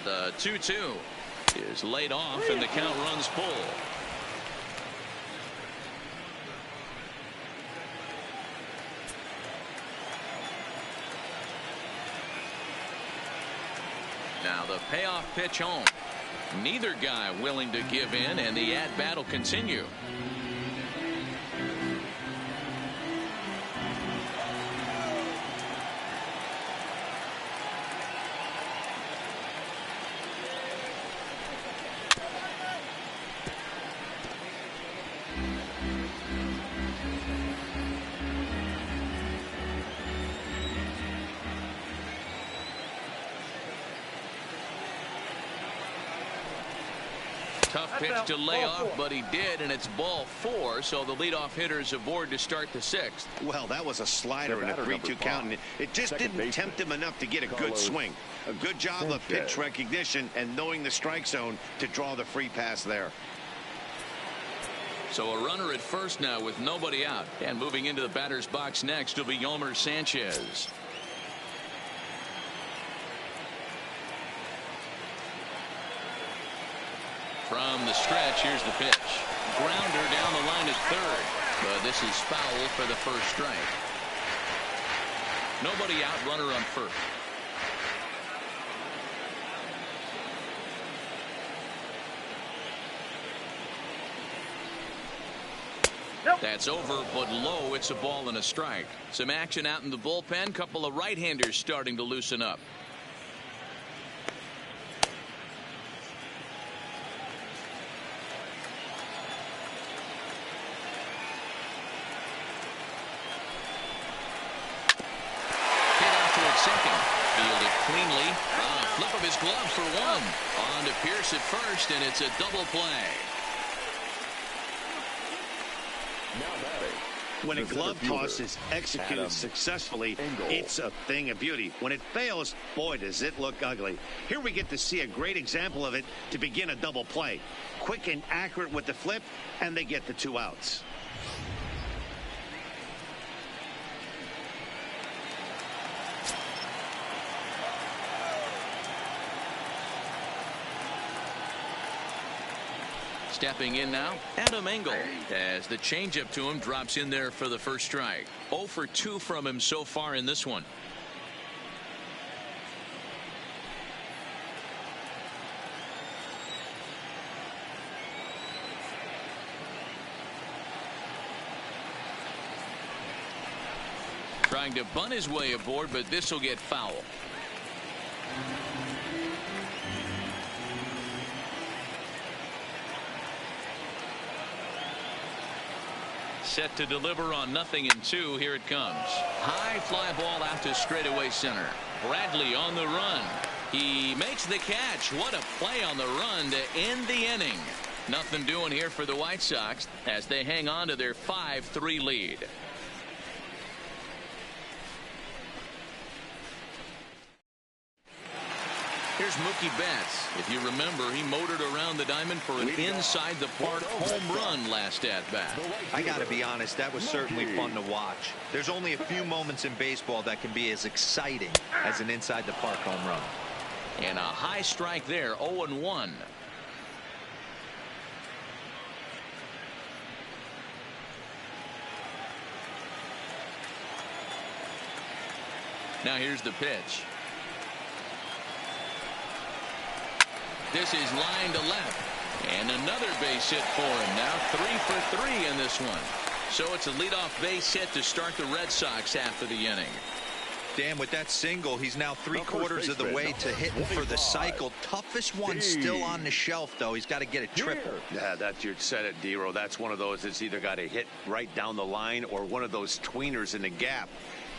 [SPEAKER 1] The 2-2 is laid off, and the count runs full. Now the payoff pitch home. Neither guy willing to give in, and the at-bat will continue. Tough pitch to lay off, but he did, and it's ball 4, so the leadoff hitter's aboard to start the sixth.
[SPEAKER 2] Well, that was a slider in a 3-2 count, and it just didn't tempt him enough to get a good swing. A good job of pitch recognition and knowing the strike zone to draw the free pass there.
[SPEAKER 1] So a runner at first now with nobody out, and moving into the batter's box next will be Yolmer Sanchez. From the stretch, here's the pitch. Grounder down the line at third. But this is foul for the first strike. Nobody out, runner on first. That's over, but low. It's a ball and a strike. Some action out in the bullpen. Couple of right-handers starting to loosen up. Second, fielded cleanly. Flip of his glove for one. On to Pierce at first, and it's a double play.
[SPEAKER 3] Now batting,
[SPEAKER 2] When a glove toss is executed successfully, it's a thing of beauty. When it fails, boy, does it look ugly. Here we get to see a great example of it to begin a double play. Quick and accurate with the flip, and they get the 2 outs.
[SPEAKER 1] Stepping in now, Adam Engel, as the changeup to him drops in there for the first strike. 0 for 2 from him so far in this one. Trying to bunt his way aboard, but this will get foul. Set to deliver on 0-2. Here it comes. High fly ball out to straightaway center. Bradley on the run. He makes the catch. What a play on the run to end the inning. Nothing doing here for the White Sox as they hang on to their 5-3 lead. Here's Mookie Betts. If you remember, he motored around the diamond for an inside the park home run last at bat.
[SPEAKER 4] I got to be honest, that was certainly fun to watch. There's only a few moments in baseball that can be as exciting as an inside the park home run.
[SPEAKER 1] And a high strike there, 0-1. Now here's the pitch. This is line to left. And another base hit for him. Now 3 for 3 in this one. So it's a leadoff base hit to start the Red Sox half of the inning.
[SPEAKER 4] Dan, with that single, he's now 3/4 of the way to hitting for the cycle. Toughest one still on the shelf, though. He's got to get a triple.
[SPEAKER 2] Yeah, you said it, Dero. That's one of those that's either got to hit right down the line or one of those tweeners in the gap.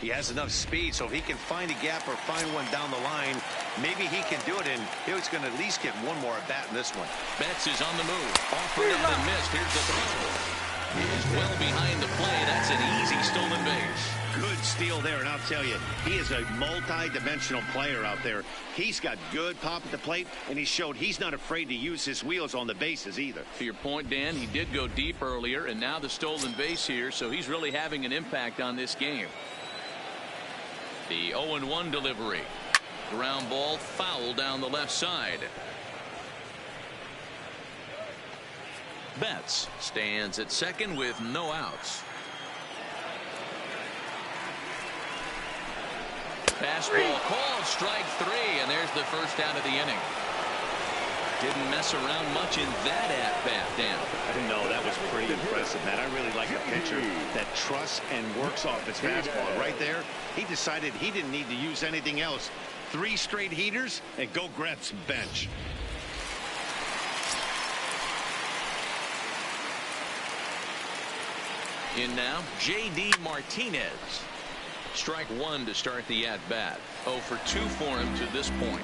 [SPEAKER 2] He has enough speed, so if he can find a gap or find one down the line, maybe he can do it, and he's going to at least get one more at bat in this one.
[SPEAKER 1] Betts is on the move. Offered out and missed. Here's the throw. He is well behind the play. That's an easy stolen base.
[SPEAKER 2] Good steal there, and I'll tell you, he is a multi-dimensional player out there. He's got good pop at the plate, and he showed he's not afraid to use his wheels on the bases either.
[SPEAKER 1] To your point, Dan, he did go deep earlier, and now the stolen base here, so he's really having an impact on this game. The 0-1 delivery. Ground ball foul down the left side. Betts stands at second with no outs. Fastball called, strike 3, and there's the first out of the inning. Didn't mess around much in that at-bat, Dan.
[SPEAKER 2] No, that was pretty impressive, man. I really like a pitcher that trusts and works off his fastball. Right there, he decided he didn't need to use anything else. 3 straight heaters, and go grab some bench.
[SPEAKER 1] In now, J.D. Martinez. Strike 1 to start the at-bat. 0 for 2 for him to this point.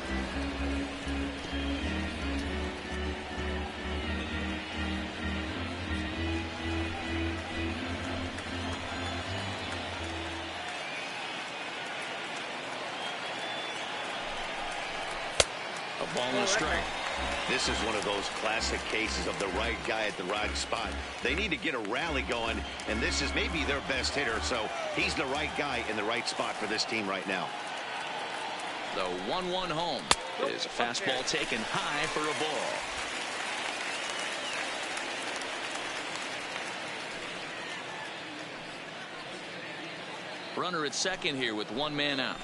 [SPEAKER 1] A ball and a strike.
[SPEAKER 2] This is one of those classic cases of the right guy at the right spot. They need to get a rally going, and this is maybe their best hitter, so he's the right guy in the right spot for this team right now.
[SPEAKER 1] The 1-1 home is a fastball taken high for a ball. Runner at second here with 1 man out.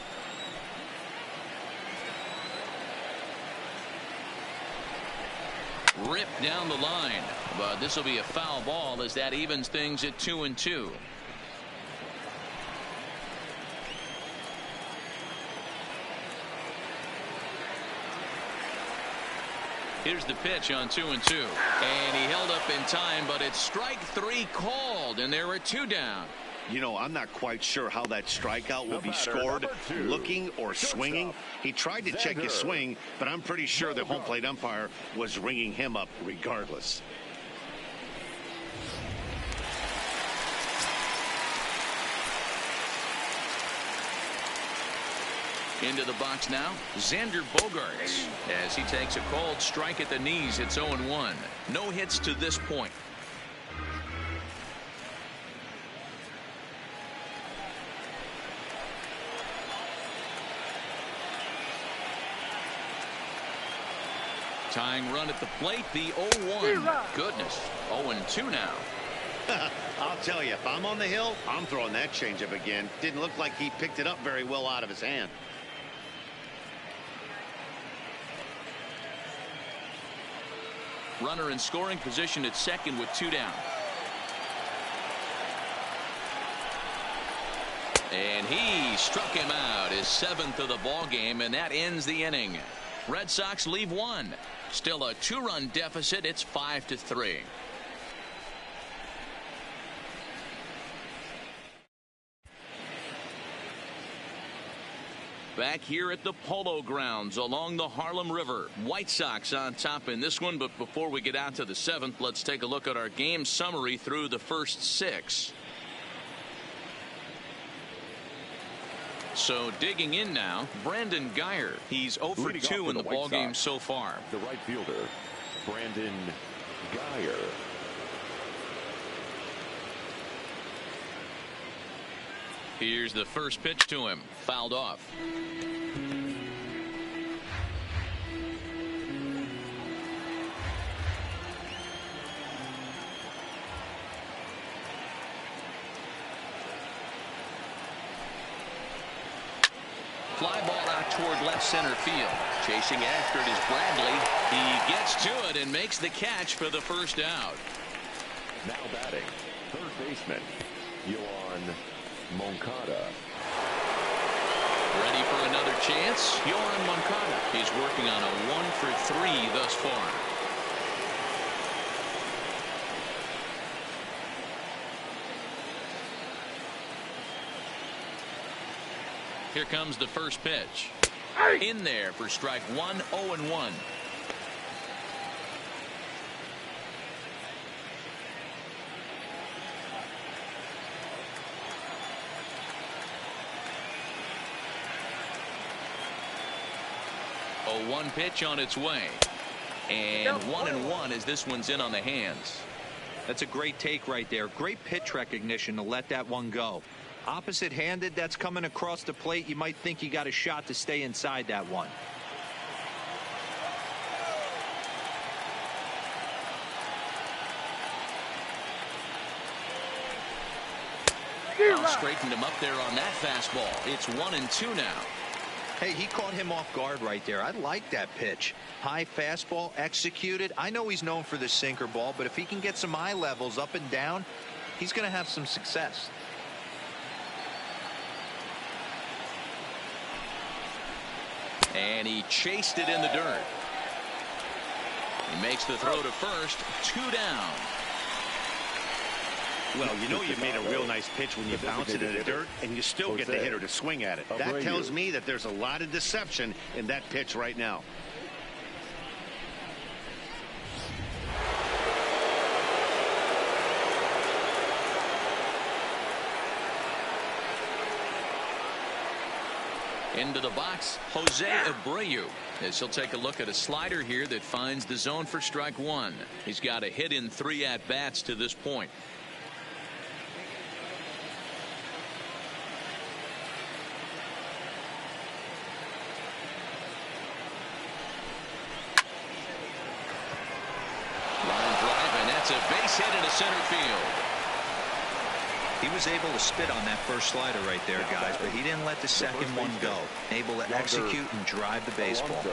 [SPEAKER 1] Ripped down the line, but this will be a foul ball as that evens things at 2-2. Here's the pitch on 2-2, and he held up in time, but it's strike 3 called, and there are 2 down.
[SPEAKER 2] You know, I'm not quite sure how that strikeout will be scored, looking or swinging. He tried to check his swing, but I'm pretty sure the home plate umpire was ringing him up regardless.
[SPEAKER 1] Into the box now, Xander Bogaerts, as he takes a cold strike at the knees. It's 0-1. No hits to this point. Tying run at the plate, the 0-1. Goodness, 0-2 now.
[SPEAKER 2] I'll tell you, if I'm on the hill, I'm throwing that changeup again. Didn't look like he picked it up very well out of his hand.
[SPEAKER 1] Runner in scoring position at second with 2 down. And he struck him out, his 7th of the ball game, and that ends the inning. Red Sox leave 1. Still a 2-run deficit. It's 5-3. Back here at the Polo Grounds along the Harlem River. White Sox on top in this one, but before we get out to the 7th, let's take a look at our game summary through the first 6. So digging in now, Brandon Guyer. He's 0 for 2 in the ball game so far.
[SPEAKER 3] The right fielder, Brandon Guyer.
[SPEAKER 1] Here's the first pitch to him. Fouled off. Fly ball out toward left center field. Chasing after it is Bradley. He gets to it and makes the catch for the first out.
[SPEAKER 3] Now batting, third baseman, Yoan Moncada.
[SPEAKER 1] Ready for another chance? Yoan Moncada. He's working on a 1 for 3 thus far. Here comes the first pitch. In there for strike 1, 0-1. A 1 pitch on its way. And 1-1 as this one's in on the hands.
[SPEAKER 4] That's a great take right there. Great pitch recognition to let that one go. Opposite handed, that's coming across the plate. You might think you got a shot to stay inside that one.
[SPEAKER 1] Straightened him up there on that fastball. It's 1-2 now.
[SPEAKER 4] Hey, he caught him off guard right there. I like that pitch. High fastball executed. I know he's known for the sinker ball, but if he can get some eye levels up and down, he's going to have some success.
[SPEAKER 1] And he chased it in the dirt. He makes the throw to first. 2 down.
[SPEAKER 2] Well, you know you made a real nice pitch when you bounce it in the dirt and you still get the hitter to swing at it. That tells me that there's a lot of deception in that pitch right now.
[SPEAKER 1] Into the box, Jose Abreu, as he'll take a look at a slider here that finds the zone for strike 1. He's got a hit in 3 at-bats to this point. Line drive, and that's a base hit into center field.
[SPEAKER 4] He was able to spit on that first slider right there, guys, but he didn't let the second one go. Able to execute and drive the baseball.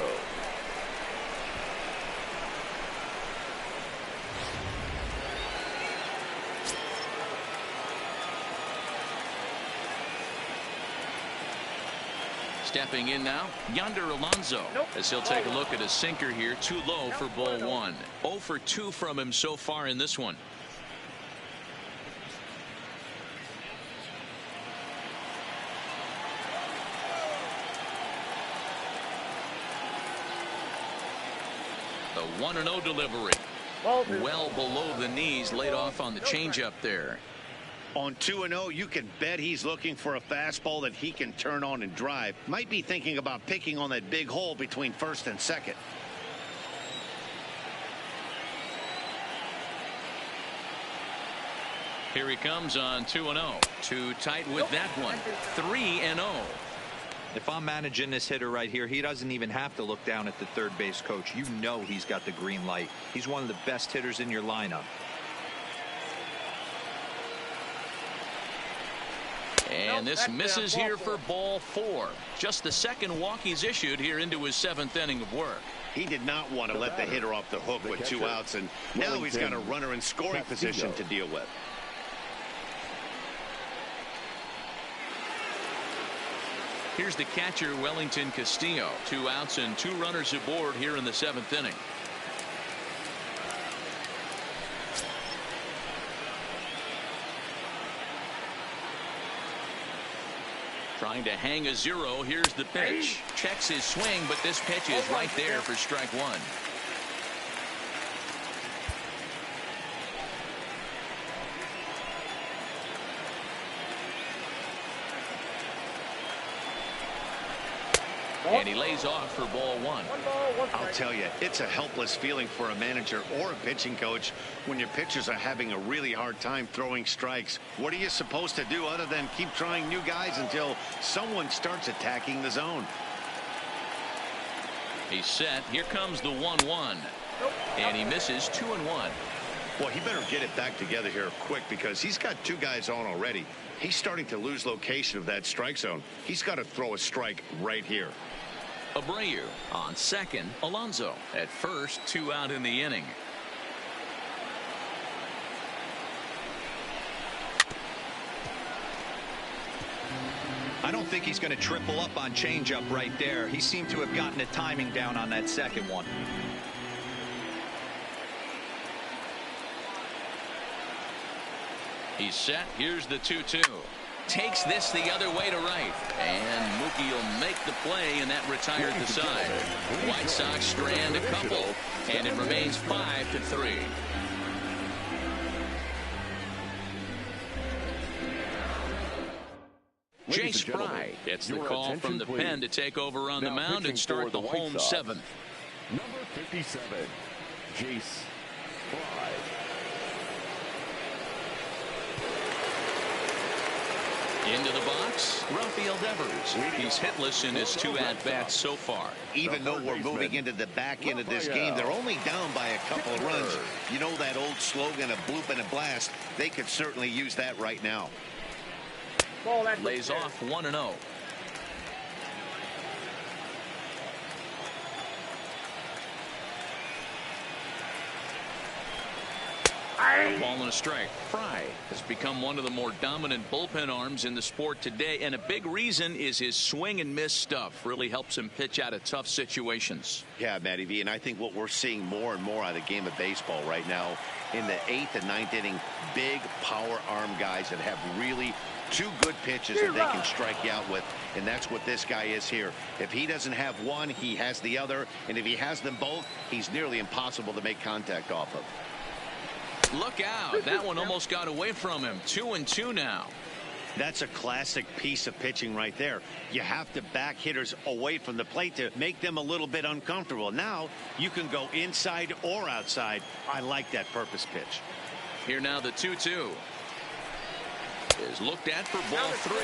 [SPEAKER 1] Stepping in now, Yonder Alonso, as he'll take a look at a sinker here. Too low for ball 1. 0 for 2 from him so far in this one. The 1-0 delivery. Well below the knees, laid off on the changeup there.
[SPEAKER 2] On 2-0, you can bet he's looking for a fastball that he can turn on and drive. Might be thinking about picking on that big hole between first and second.
[SPEAKER 1] Here he comes on 2-0. Too tight with that one. 3-0.
[SPEAKER 4] If I'm managing this hitter right here, he doesn't even have to look down at the third base coach. You know he's got the green light. He's one of the best hitters in your lineup.
[SPEAKER 1] And this misses here for ball 4. Just the second walk he's issued here into his 7th inning of work.
[SPEAKER 2] He did not want to let the hitter off the hook with 2 outs, and now he's got a runner in scoring position to deal with.
[SPEAKER 1] Here's the catcher, Wellington Castillo. 2 outs and 2 runners aboard here in the 7th inning. Trying to hang a 0. Here's the pitch. Checks his swing, but this pitch is right there for strike 1. And he lays off for ball 1.
[SPEAKER 2] I'll tell you, it's a helpless feeling for a manager or a pitching coach when your pitchers are having a really hard time throwing strikes. What are you supposed to do other than keep trying new guys until someone starts attacking the zone?
[SPEAKER 1] He's set. Here comes the 1-1. And he misses 2-1.
[SPEAKER 2] Well, he better get it back together here quick because he's got 2 guys on already. He's starting to lose location of that strike zone. He's got to throw a strike right here.
[SPEAKER 1] Abreu on second. Alonso at first. 2 out in the inning.
[SPEAKER 4] I don't think he's going to triple up on changeup right there. He seemed to have gotten the timing down on that second one.
[SPEAKER 1] He's set. Here's the 2-2. Takes this the other way to right. And Mookie will make the play, and that retired the side. White Sox strand a couple, and it remains 5-3. Jace Fry gets the call from the pen to take over on the mound and start the home 7th.
[SPEAKER 3] Number 57, Jace Fry.
[SPEAKER 1] Into the box, Rafael Devers. He's hitless in his 2 at-bats so far.
[SPEAKER 2] Even though we're moving into the back end of this game, they're only down by a couple of runs. You know that old slogan, a bloop and a blast? They could certainly use that right now.
[SPEAKER 1] Lays off 1-0. A ball and a strike. Fry has become one of the more dominant bullpen arms in the sport today, and a big reason is his swing and miss stuff. Really helps him pitch out of tough situations.
[SPEAKER 2] Yeah, Matty V, and I think what we're seeing more and more out of the game of baseball right now in the 8th and 9th inning, big power arm guys that have really 2 good pitches that they can strike you out with, and that's what this guy is here. If he doesn't have one, he has the other, and if he has them both, he's nearly impossible to make contact off of.
[SPEAKER 1] Look out. That one almost got away from him. 2-2 now.
[SPEAKER 2] That's a classic piece of pitching right there. You have to back hitters away from the plate to make them a little bit uncomfortable. Now you can go inside or outside. I like that purpose pitch.
[SPEAKER 1] Here now the 2-2 is looked at for ball 3.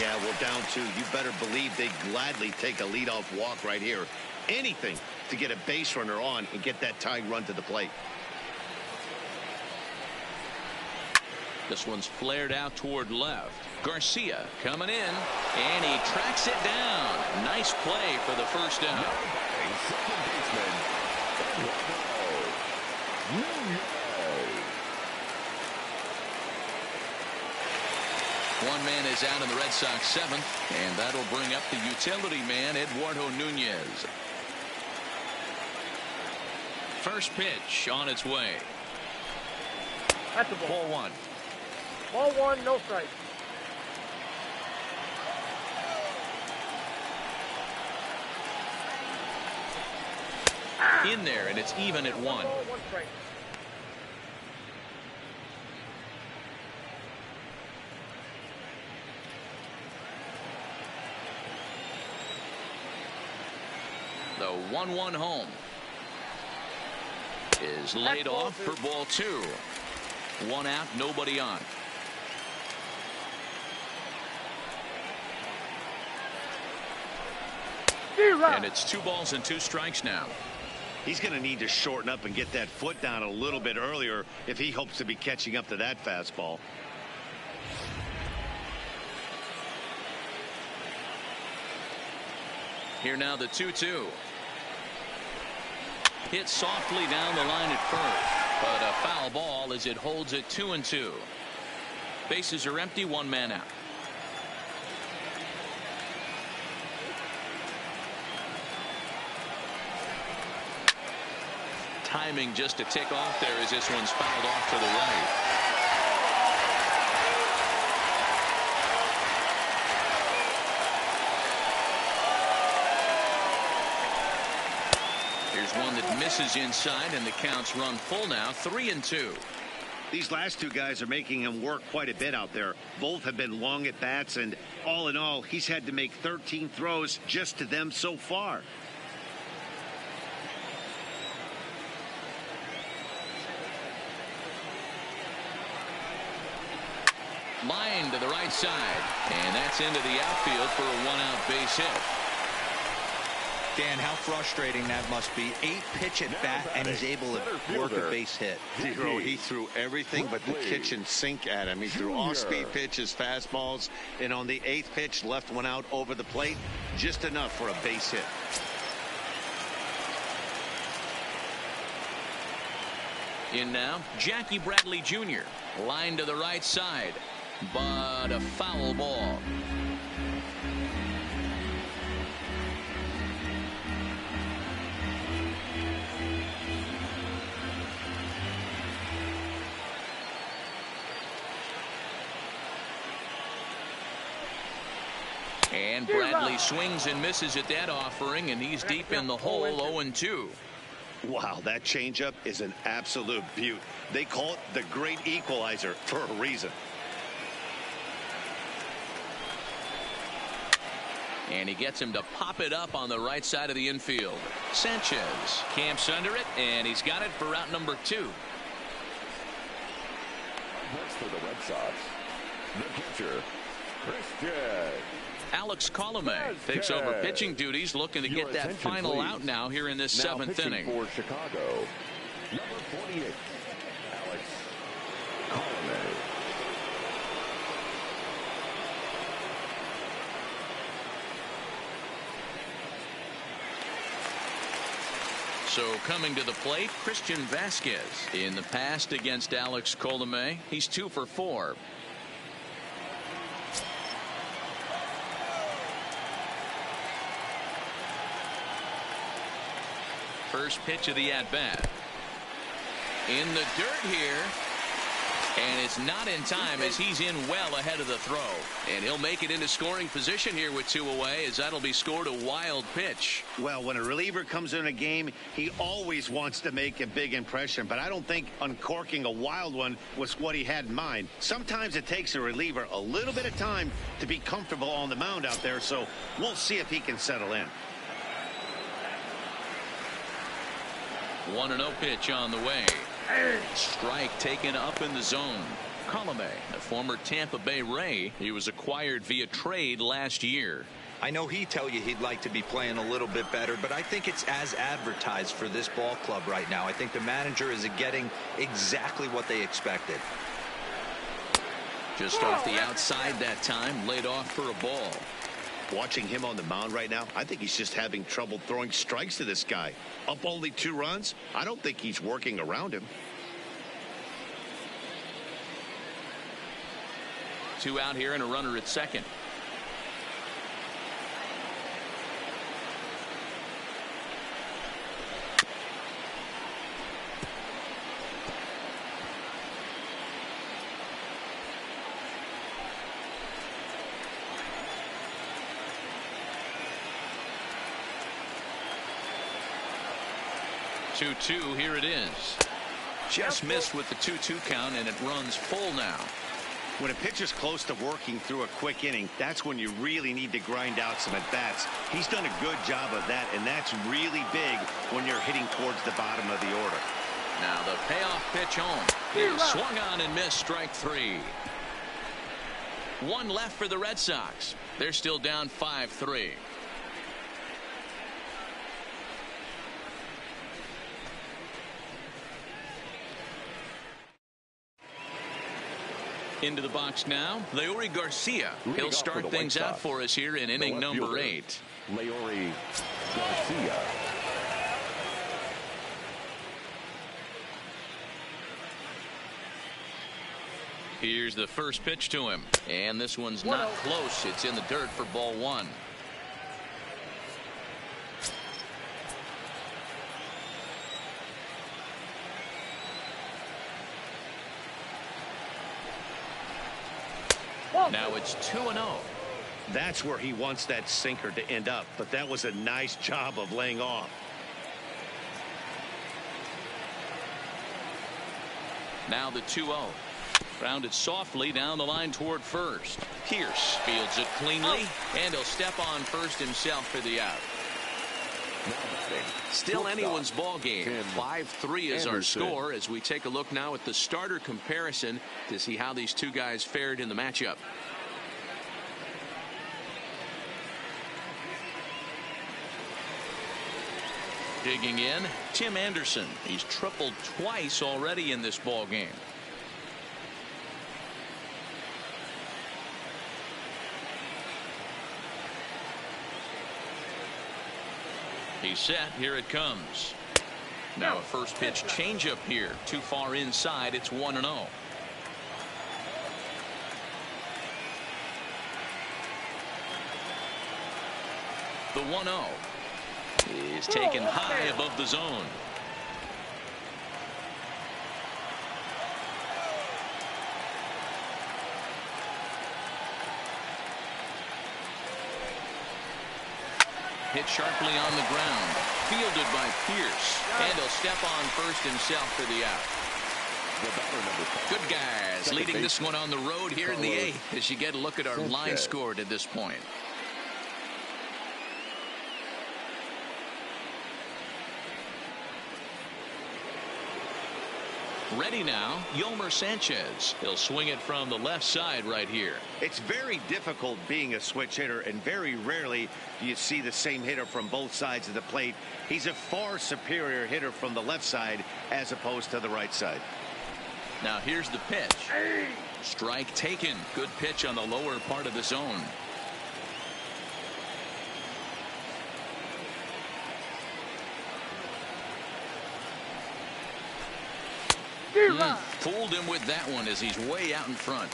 [SPEAKER 2] Yeah, well, down 2. You better believe they gladly take a leadoff walk right here. Anything to get a base runner on and get that tying run to the plate.
[SPEAKER 1] This one's flared out toward left. Garcia coming in, and he tracks it down. Nice play for the first out.
[SPEAKER 3] Second baseman,
[SPEAKER 1] One man is out in the Red Sox 7th, and that'll bring up the utility man, Eduardo Nunez. First pitch on its way.
[SPEAKER 5] That's a ball.
[SPEAKER 1] Ball 1.
[SPEAKER 5] Ball 1, no strike.
[SPEAKER 1] In there, and it's even at 1.
[SPEAKER 5] Ball 1 strike.
[SPEAKER 1] 1-1 home. Is laid off for ball 2. 1 out, nobody on. And it's 2 balls and 2 strikes now.
[SPEAKER 2] He's going to need to shorten up and get that foot down a little bit earlier if he hopes to be catching up to that fastball.
[SPEAKER 1] Here now the 2-2. Hit softly down the line at first, but a foul ball as it holds it 2-2. Bases are empty, 1 man out. Timing just a tick off there as this one's fouled off to the right. Here's one that misses inside, and the count's run full now, 3-2.
[SPEAKER 2] These last 2 guys are making him work quite a bit out there. Both have been long at bats, and all in all, he's had to make 13 throws just to them so far.
[SPEAKER 1] Line to the right side, and that's into the outfield for a 1-out base hit.
[SPEAKER 4] Dan, how frustrating that must be. 8 pitch at bat, and he's able to work a base hit.
[SPEAKER 2] He threw everything but the kitchen sink at him. He threw off-speed pitches, fastballs, and on the 8th pitch, left one out over the plate, just enough for a base hit.
[SPEAKER 1] In now, Jackie Bradley Jr. Line to the right side, but a foul ball. And Bradley swings and misses at that offering, and he's deep in the hole, 0-2.
[SPEAKER 2] Wow, that changeup is an absolute beaut. They call it the great equalizer for a reason.
[SPEAKER 1] And he gets him to pop it up on the right side of the infield. Sanchez camps under it, and he's got it for out number 2.
[SPEAKER 3] Next for the Red Sox, the catcher, Christian.
[SPEAKER 1] Alex Colomé takes over pitching duties, looking to get that final
[SPEAKER 3] please.
[SPEAKER 1] Out now here in this
[SPEAKER 3] Now
[SPEAKER 1] 7th inning.
[SPEAKER 3] for Chicago, number 48, Alex Colomé.
[SPEAKER 1] So coming to the plate, Christian Vasquez. In the past against Alex Colomé, he's 2 for 4. First pitch of the at-bat. In the dirt here. And it's not in time as he's in well ahead of the throw. And he'll make it into scoring position here with 2 away, as that'll be scored a wild pitch.
[SPEAKER 2] Well, when a reliever comes in a game, he always wants to make a big impression, but I don't think uncorking a wild one was what he had in mind. Sometimes it takes a reliever a little bit of time to be comfortable on the mound out there, so we'll see if he can settle in.
[SPEAKER 1] 1-0 pitch on the way. Strike taken up in the zone. Colomé, a former Tampa Bay Ray. He was acquired via trade last year.
[SPEAKER 4] I know he'd tell you he'd like to be playing a little bit better, but I think it's as advertised for this ball club right now. I think the manager is getting exactly what they expected.
[SPEAKER 1] Just off the outside that time, laid off for a ball.
[SPEAKER 2] Watching him on the mound right now, I think he's just having trouble throwing strikes to this guy. Up only 2 runs, I don't think he's working around him.
[SPEAKER 1] 2 out here and a runner at second. Two, here it is. Just missed with the 2-2 count, and it runs full now.
[SPEAKER 2] When a pitcher's close to working through a quick inning, that's when you really need to grind out some at-bats. He's done a good job of that, and that's really big when you're hitting towards the bottom of the order.
[SPEAKER 1] Now the payoff pitch home. He swung on and missed, strike 3. One left for the Red Sox. They're still down 5-3. Into the box now, Leury Garcia. He'll start things out for us here in inning number 8.
[SPEAKER 3] Leury Garcia.
[SPEAKER 1] Here's the first pitch to him, and this one's not close. It's in the dirt for ball 1. Now it's 2-0.
[SPEAKER 2] That's where he wants that sinker to end up, but that was a nice job of laying off.
[SPEAKER 1] Now the 2-0. Grounded softly down the line toward first. Pierce fields it cleanly, and he'll step on first himself for the out. Still anyone's ball game. 5-3 is our score as we take a look now at the starter comparison to see how these two guys fared in the matchup. Digging in, Tim Anderson. He's tripled twice already in this ball game. He's set. Here it comes. Now a first pitch changeup here. Too far inside. It's 1-0. The 1-0 is taken high above the zone. Hit sharply on the ground. Fielded by Pierce. And he'll step on first himself for the out. Good guys leading this one on the road here in the 8th as you get a look at our line score at this point. Ready now, Yolmer Sanchez. He'll swing it from the left side right here.
[SPEAKER 2] It's very difficult being a switch hitter, and very rarely do you see the same hitter from both sides of the plate. He's a far superior hitter from the left side as opposed to the right side.
[SPEAKER 1] Now here's the pitch. Strike taken. Good pitch on the lower part of the zone. Fooled him with that one as he's way out in front.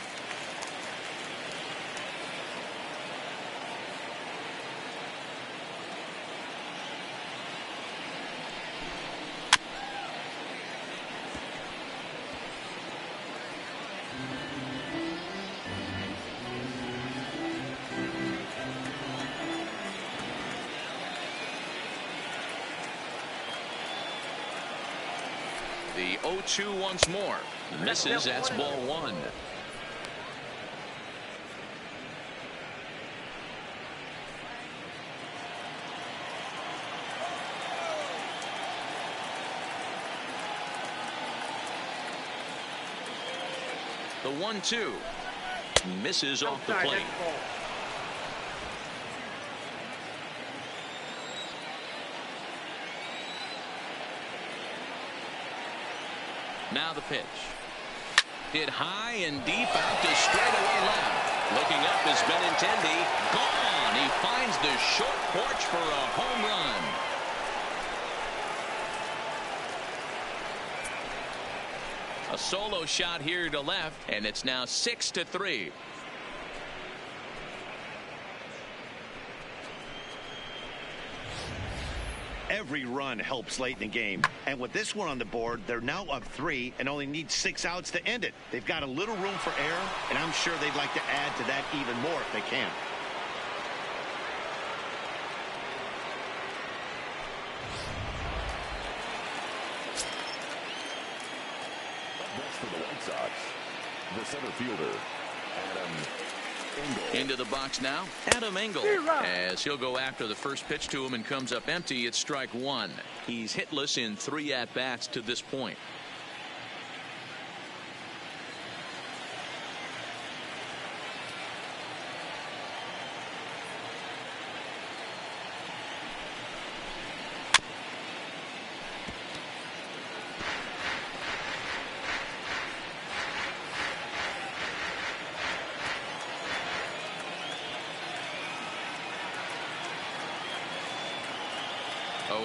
[SPEAKER 1] The 0-2 once more. Misses. That's ball 1. The 1-2 misses off the plate. Now the pitch. Hit high and deep out to straightaway left. Looking up is Benintendi. Gone. He finds the short porch for a home run. A solo shot here to left, and it's now 6-3.
[SPEAKER 2] Every run helps late in the game, and with this one on the board, they're now up 3 and only need 6 outs to end it. They've got a little room for error, and I'm sure they'd like to add to that even more if they can.
[SPEAKER 3] Up next for the White Sox, the center fielder,
[SPEAKER 1] Into the box now, Adam Engel, as he'll go after the first pitch to him and comes up empty. It's strike one. He's hitless in 3 at-bats to this point.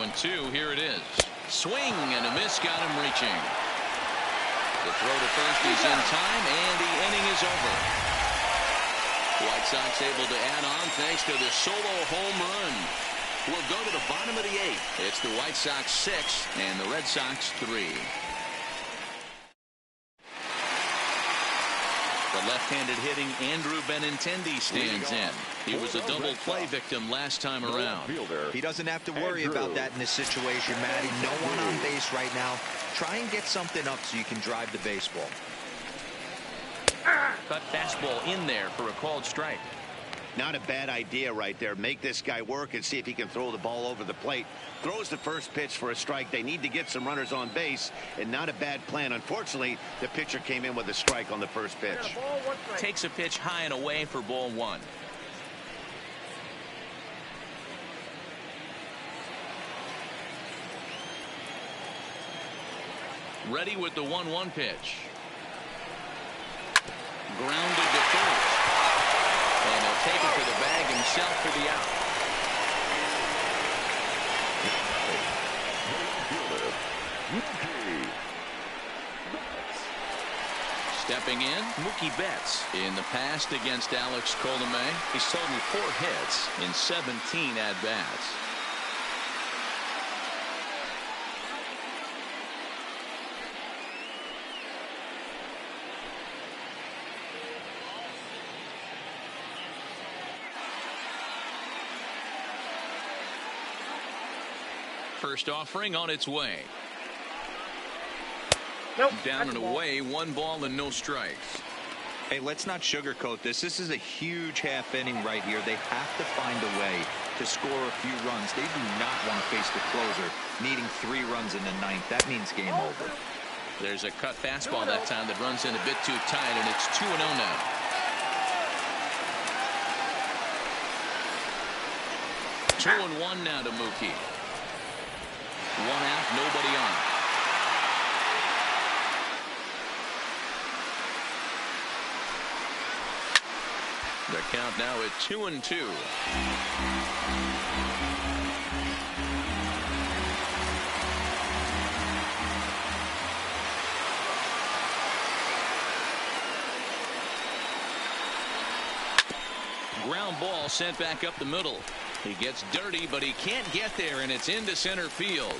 [SPEAKER 1] And 2, here it is. Swing and a miss, got him reaching. The throw to first is in time, and the inning is over. White Sox able to add on thanks to the solo home run. We'll go to the bottom of the 8th. It's the White Sox 6 and the Red Sox 3. The left-handed hitting Andrew Benintendi stands in. He was a double play victim last time around.
[SPEAKER 4] He doesn't have to worry about that in this situation, Matty. No one on base right now. Try and get something up so you can drive the baseball.
[SPEAKER 1] Cut fastball in there for a called strike.
[SPEAKER 2] Not a bad idea right there. Make this guy work and see if he can throw the ball over the plate. Throws the first pitch for a strike. They need to get some runners on base, and not a bad plan. Unfortunately, the pitcher came in with a strike on the first pitch.
[SPEAKER 1] Takes a pitch high and away for ball 1. Ready with the 1-1 pitch. Grounded to first. And he'll take it to the bag himself for the out. Stepping in, Mookie Betts. In the past against Alex Colomé, he's totaled 4 hits in 17 at-bats. First offering on its way.
[SPEAKER 5] Nope.
[SPEAKER 1] Down and away, 1 ball and no strikes.
[SPEAKER 4] Hey, let's not sugarcoat this. This is a huge half inning right here. They have to find a way to score a few runs. They do not want to face the closer needing 3 runs in the 9th. That means game over.
[SPEAKER 1] There's a cut fastball that time that runs in a bit too tight, and it's 2-0 now. Two and 1 now to Mookie. 1 out, nobody on. The count now at 2-2. Ground ball sent back up the middle. He gets dirty, but he can't get there, and it's into center field.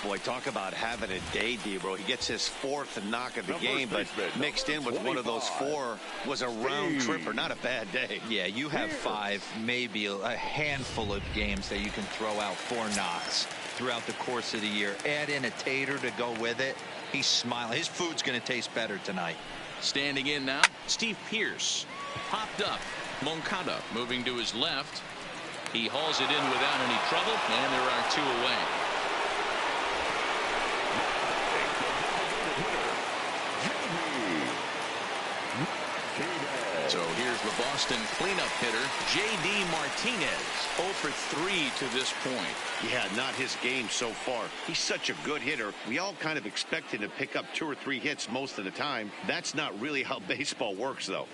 [SPEAKER 2] Boy, talk about having a day, Debro. He gets his 4th knock of the game, but mixed in with 25. One of those 4 was a round tripper. Not a bad day.
[SPEAKER 4] Yeah, you have 5, maybe a handful of games that you can throw out 4 knocks throughout the course of the year. Add in a tater to go with it. He's smiling. His food's going to taste better tonight.
[SPEAKER 1] Standing in now, Steve Pearce. Popped up. Moncada moving to his left. He hauls it in without any trouble, and there are 2 away. So here's the Boston cleanup hitter, J.D. Martinez. 0 for 3 to this point.
[SPEAKER 2] Yeah, not his game so far. He's such a good hitter. We all kind of expect him to pick up 2 or 3 hits most of the time. That's not really how baseball works, though.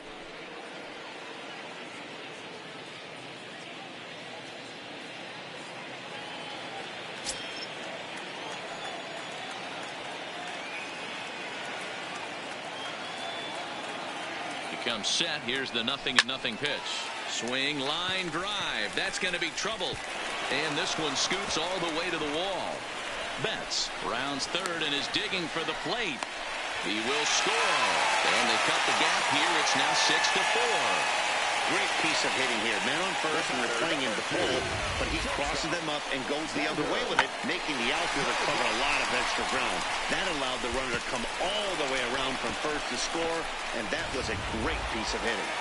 [SPEAKER 1] Comes set. Here's the 0-0 pitch. Swing, line drive. That's going to be trouble. And this one scoots all the way to the wall. Betts rounds third and is digging for the plate. He will score. And they cut the gap here. It's now 6-4.
[SPEAKER 2] Great piece of hitting here. Man on first, and they're playing him to pull, but he crosses them up and goes the other way with it, making the outfielder cover a lot of extra ground. That allowed the runner to come all the way around from first to score, and that was a great piece of hitting.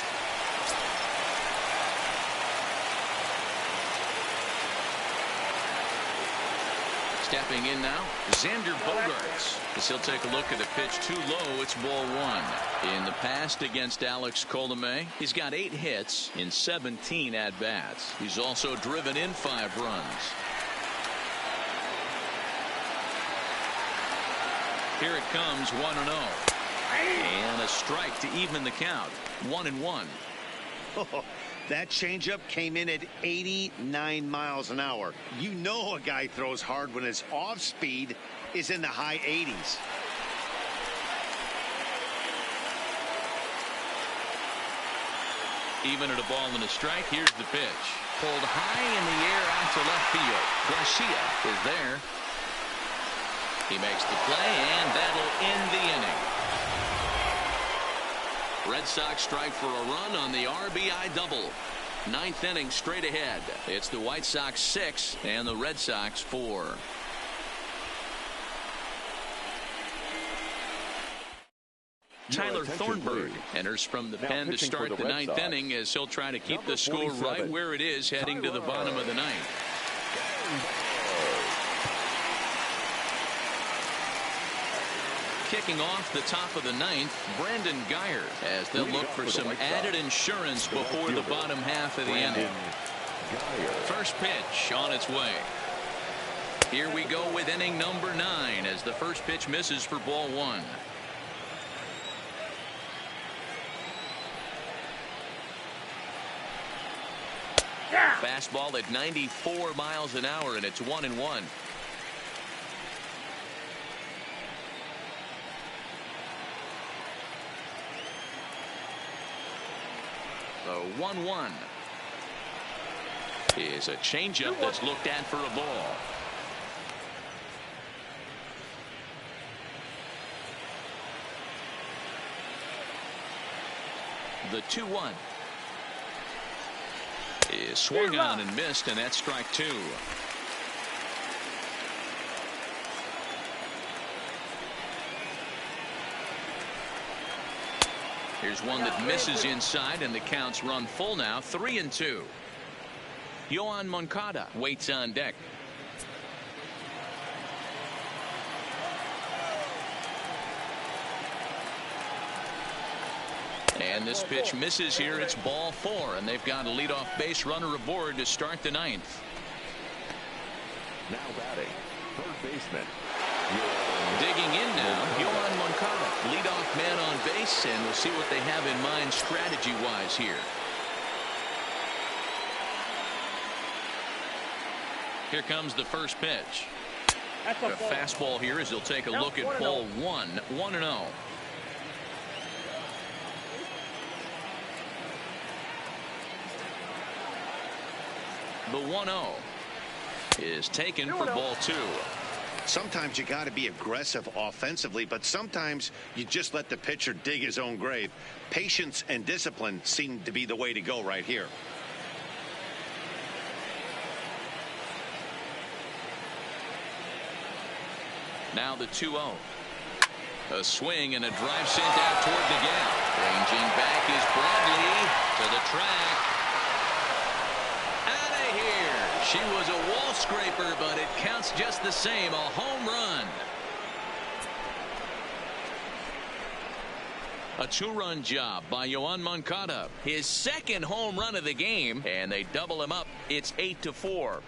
[SPEAKER 1] Stepping in now, Xander Bogaerts. As he'll take a look at a pitch too low, it's ball one. In the past against Alex Colomé, he's got 8 hits in 17 at-bats. He's also driven in 5 runs. Here it comes, 1-0. And a strike to even the count, 1-1.
[SPEAKER 2] That changeup came in at 89 miles an hour. You know a guy throws hard when his off speed is in the high 80s.
[SPEAKER 1] Even at a ball and a strike, here's the pitch. Pulled high in the air out to left field. Garcia is there. He makes the play, and that'll end the inning. Red Sox strike for a run on the RBI double. 9th inning straight ahead. It's the White Sox 6 and the Red Sox 4. Tyler Thornburg enters from the pen to start the 9th inning as he'll try to keep the score right where it is heading to the bottom of the 9th. Kicking off the top of the 9th, Brandon Guyer, as they'll look for some added insurance before the bottom half of the inning. First pitch on its way. Here we go with inning number 9 as the first pitch misses for ball 1. Fastball at 94 miles an hour, and it's 1-1. The 1-1 is a changeup that's looked at for a ball. The 2-1 is swung on and missed, and that's strike 2. Here's one that misses inside, and the count's run full now, 3-2. Yoan Moncada waits on deck. And this pitch misses here. It's ball 4, and they've got a leadoff base runner aboard to start the 9th.
[SPEAKER 3] Now batting, third baseman.
[SPEAKER 1] Digging in now, Yoan Moncada, leadoff man on base, and we'll see what they have in mind strategy-wise here. Here comes the first pitch. A fastball here as he'll take a look at ball 1, 1-0. The 1-0 is taken for ball 2.
[SPEAKER 2] Sometimes you got to be aggressive offensively, but sometimes you just let the pitcher dig his own grave. Patience and discipline seem to be the way to go right here.
[SPEAKER 1] Now the 2-0. A swing and a drive sent out toward the gap. Ranging back is Bradley to the track. Out of here. She was a wall scraper, but it counts just the same. A home run. A 2-run job by Yoan Moncada. His second home run of the game, and they double him up. It's 8-4.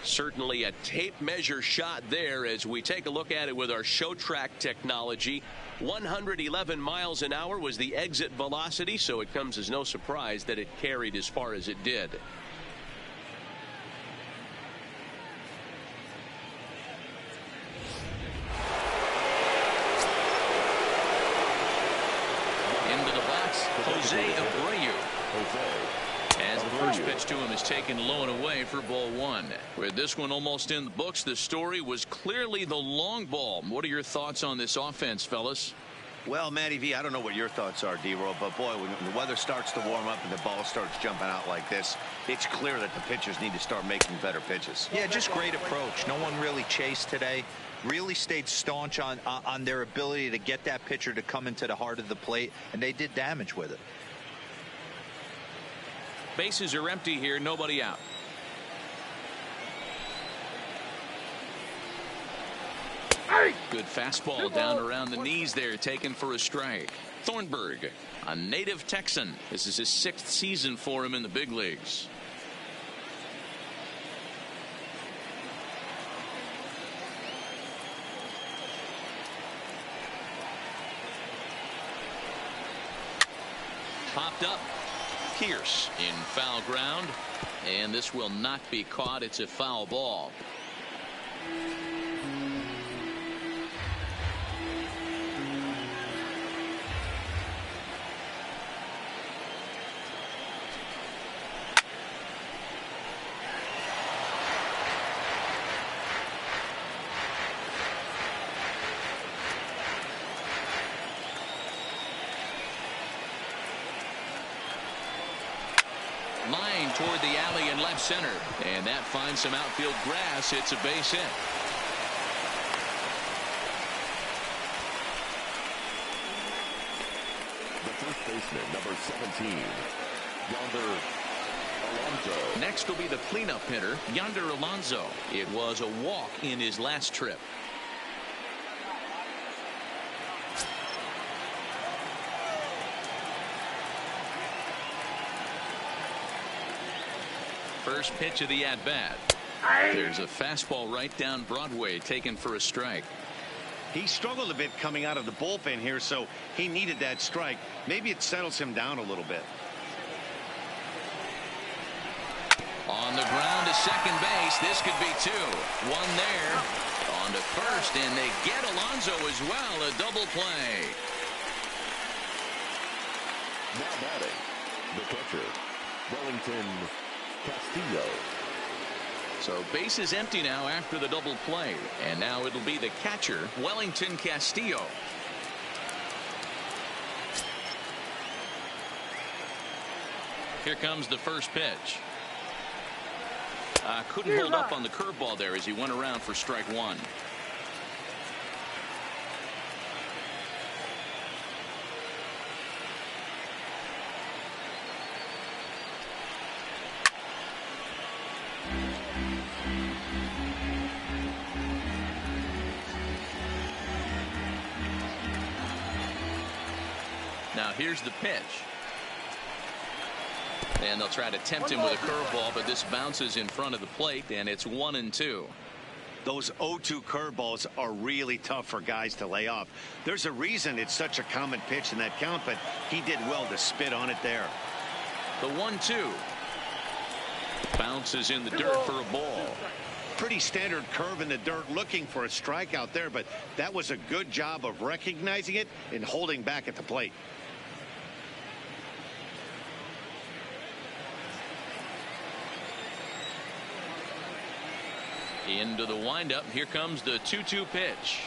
[SPEAKER 1] Certainly a tape measure shot there as we take a look at it with our show track technology. 111 miles an hour was the exit velocity, so it comes as no surprise that it carried as far as it did. Into the box, Jose Abreu. As the first pitch to him is taken low and away for ball 1. With this one almost in the books, the story was clearly the long ball. What are your thoughts on this offense, fellas?
[SPEAKER 2] Well, Matty V, I don't know what your thoughts are, D-Roll, but boy, when the weather starts to warm up and the ball starts jumping out like this, it's clear that the pitchers need to start making better pitches.
[SPEAKER 4] Yeah, just great approach. No one really chased today. Really stayed staunch on their ability to get that pitcher to come into the heart of the plate, and they did damage with it.
[SPEAKER 1] Bases are empty here, nobody out. Good fastball down around the knees there, taken for a strike. Thornburg, a native Texan. This is his 6th season for him in the big leagues. Popped up. Pierce in foul ground, and this will not be caught. It's a foul ball. Line toward the alley in left center, and that finds some outfield grass. It's a base hit.
[SPEAKER 3] The first baseman, number 17, Yonder Alonso.
[SPEAKER 1] Next will be the cleanup hitter, Yonder Alonso. It was a walk in his last trip. First pitch of the at-bat. There's a fastball right down Broadway, taken for a strike.
[SPEAKER 2] He struggled a bit coming out of the bullpen here, so he needed that strike. Maybe it settles him down a little bit.
[SPEAKER 1] On the ground to second base. This could be 2. One there. On to first, and they get Alonso as well. A double play.
[SPEAKER 3] Now batting, the catcher, Wellington Castillo.
[SPEAKER 1] So base is empty now after the double play, and now it'll be the catcher, Wellington Castillo. Here comes the first pitch. Couldn't hold up on the curveball there as he went around for strike 1. Now here's the pitch. And they'll try to tempt him with a curveball, but this bounces in front of the plate, and it's 1-2.
[SPEAKER 2] Those 0-2 curveballs are really tough for guys to lay off. There's a reason it's such a common pitch in that count, but he did well to spit on it there.
[SPEAKER 1] The 1-2 bounces in the dirt for a ball.
[SPEAKER 2] Pretty standard curve in the dirt, looking for a strikeout there, but that was a good job of recognizing it and holding back at the plate.
[SPEAKER 1] Into the windup. Here comes the 2-2 pitch.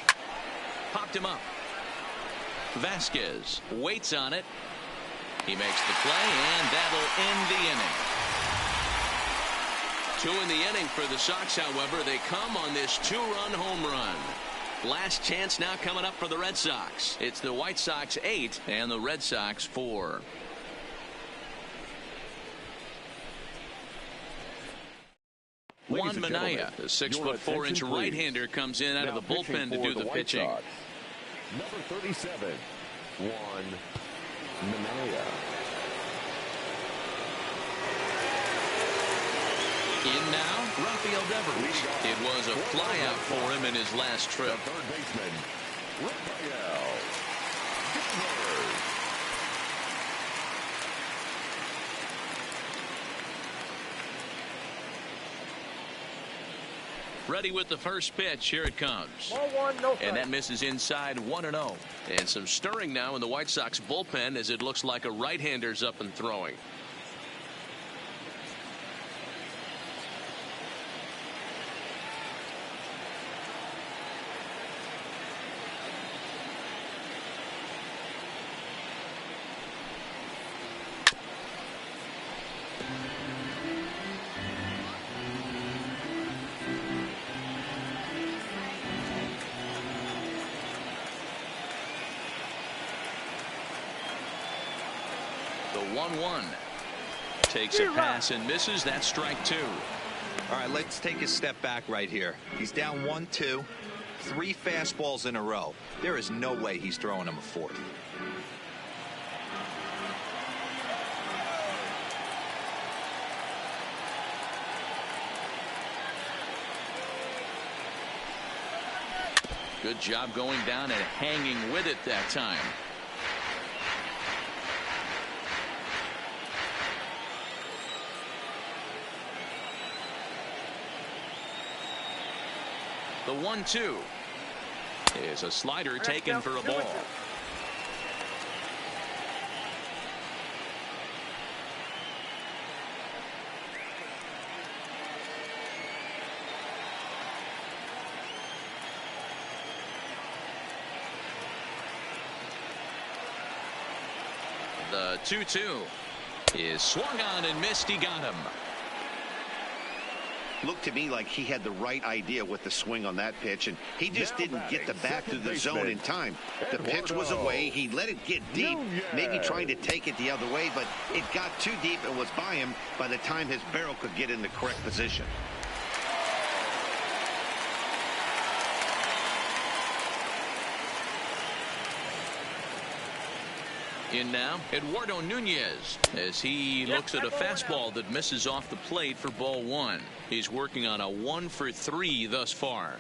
[SPEAKER 1] Popped him up. Vasquez waits on it. He makes the play, and that'll end the inning. 2 in the inning for the Sox. However, they come on this 2-run home run. Last chance now coming up for the Red Sox. It's the White Sox 8 and the Red Sox 4. Juan Minaya, the 6'4" right-hander, comes in out of the bullpen to do the pitching.
[SPEAKER 3] Number 37, Juan Minaya.
[SPEAKER 1] In now, Rafael Devers. It was a flyout for him in his last trip.
[SPEAKER 3] The third baseman, Rafael Devers.
[SPEAKER 1] Ready with the first pitch. Here it comes.
[SPEAKER 5] 1-1, no strike.
[SPEAKER 1] And that misses inside 1-0. And some stirring now in the White Sox bullpen as it looks like a right-hander's up and throwing. 1-1. Takes a pass and misses. That's strike 2.
[SPEAKER 4] All right, let's take a step back right here. He's down 1-2, 3 fastballs in a row. There is no way he's throwing him a fourth.
[SPEAKER 1] Good job going down and hanging with it that time. The 1-2 is a slider taken for a ball. The 2-2 is swung on and missed. He got him.
[SPEAKER 2] Looked to me like he had the right idea with the swing on that pitch, and he just didn't get the bat through the zone in time. The pitch was away. He let it get deep, maybe trying to take it the other way, but it got too deep and was by him by the time his barrel could get in the correct position.
[SPEAKER 1] In now, Eduardo Nunez, as he looks at a fastball that misses off the plate for ball 1. He's working on a 1-for-3 thus far.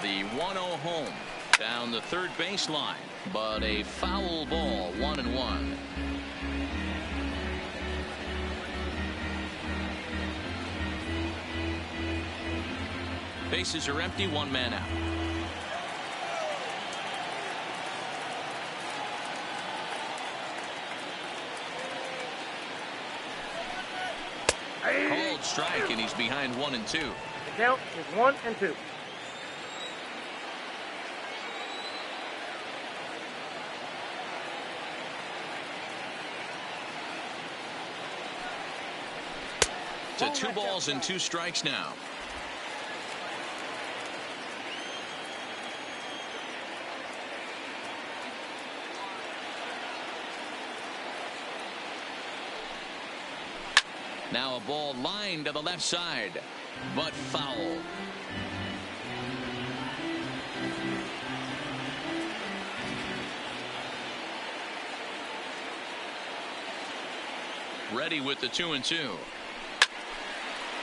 [SPEAKER 1] The 1-0 home down the third baseline, but a foul ball, 1-1. Bases are empty, 1 man out. Called strike, and he's behind 1-2.
[SPEAKER 5] The count is 1-2.
[SPEAKER 1] To 2 balls and 2 strikes now. Now a ball lined to the left side, but foul. Ready with the 2-2.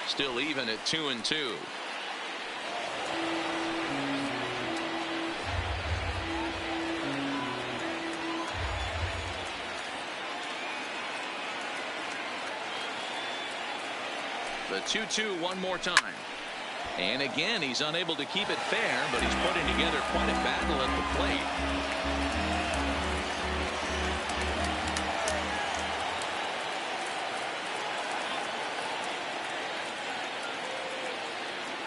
[SPEAKER 1] Still even at 2-2. The 2-2 one more time. And again, he's unable to keep it fair, but he's putting together quite a battle at the plate.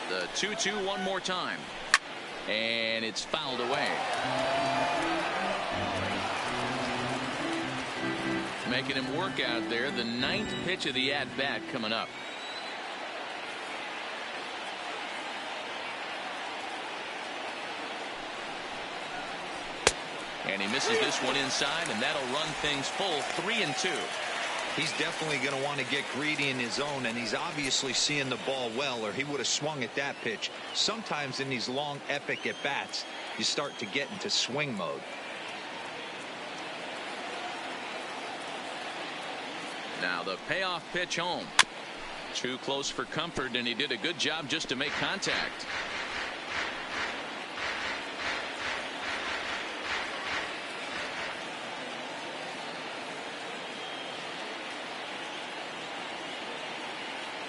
[SPEAKER 1] The 2-2 one more time. And it's fouled away. Making him work out there. The 9th pitch of the at-bat coming up. And he misses this one inside, and that'll run things full 3-2.
[SPEAKER 4] He's definitely going to want to get greedy in his zone, and he's obviously seeing the ball well, or he would have swung at that pitch. Sometimes in these long, epic at-bats, you start to get into swing mode.
[SPEAKER 1] Now the payoff pitch home. Too close for comfort, and he did a good job just to make contact.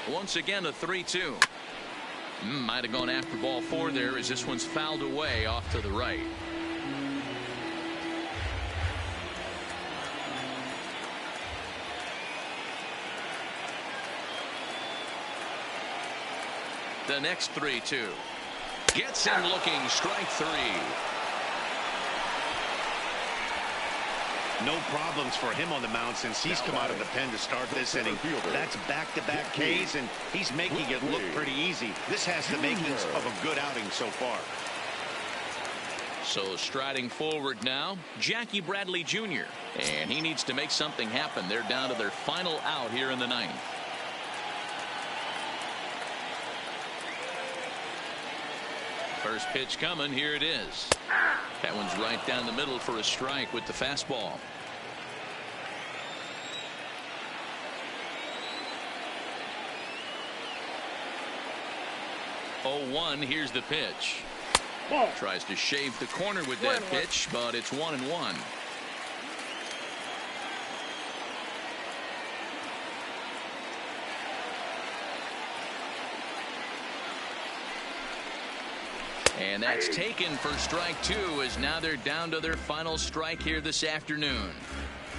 [SPEAKER 1] Once again, a 3-2. Might have gone after ball 4 there, as this one's fouled away off to the right. The next 3-2 gets him looking. Strike 3.
[SPEAKER 2] No problems for him on the mound since he's come out of the pen to start this inning. That's back-to-back Ks, and he's making it look pretty easy. This has the makings of a good outing so far.
[SPEAKER 1] So striding forward now, Jackie Bradley Jr. And he needs to make something happen. They're down to their final out here in the ninth. First pitch coming. Here it is. That one's right down the middle for a strike with the fastball. Oh, 1. Here's the pitch.
[SPEAKER 5] Ball.
[SPEAKER 1] Tries to shave the corner with that pitch, but it's 1-1. And that's taken for strike 2, as now they're down to their final strike here this afternoon.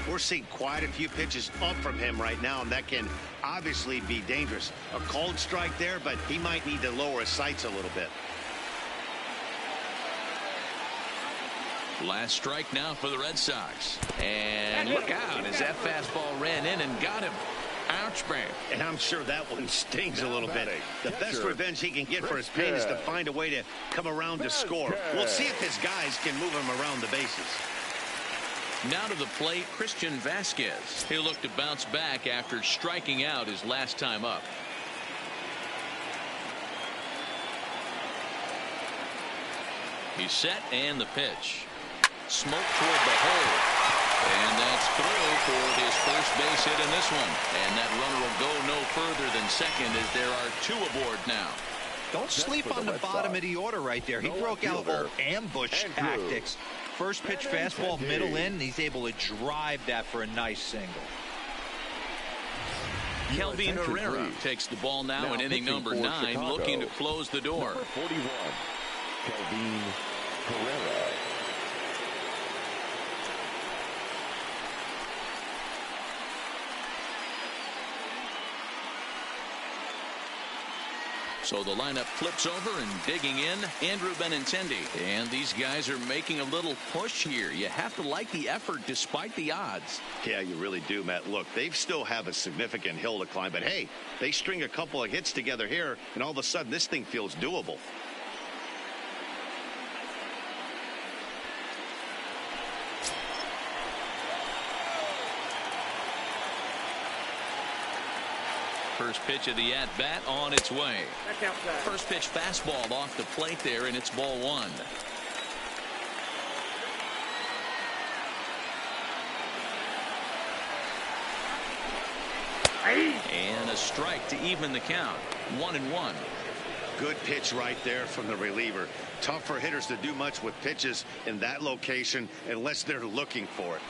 [SPEAKER 2] We're seeing quite a few pitches up from him right now, and that can obviously be dangerous. A called strike there, but he might need to lower his sights a little bit.
[SPEAKER 1] Last strike now for the Red Sox. And look out as that fastball ran in and got him. Ouch, man.
[SPEAKER 2] And I'm sure that one stings a little bit. The best revenge he can get for his pain is to find a way to come around to score. We'll see if his guys can move him around the bases.
[SPEAKER 1] Now to the plate, Christian Vasquez. He'll look to bounce back after striking out his last time up. He's set, and the pitch. Smoke toward the hole. And that's through for his first base hit in this one. And that runner will go no further than second, as there are 2 aboard now.
[SPEAKER 4] Don't sleep on the bottom of the order right there. He broke out old ambush tactics. First pitch fastball middle in. He's able to drive that for a nice single.
[SPEAKER 1] Kelvin Herrera takes the ball now in inning number 9, looking to close the door.
[SPEAKER 3] Number 41, Kelvin Herrera.
[SPEAKER 1] So the lineup flips over, and digging in, Andrew Benintendi. And these guys are making a little push here. You have to like the effort despite the odds.
[SPEAKER 2] Yeah, you really do, Matt. Look, they still have a significant hill to climb, but hey, they string a couple of hits together here, and all of a sudden this thing feels doable.
[SPEAKER 1] First pitch of the at-bat on its way. First pitch fastball off the plate there, and it's ball 1. And a strike to even the count. 1-1.
[SPEAKER 2] Good pitch right there from the reliever. Tough for hitters to do much with pitches in that location unless they're looking for it.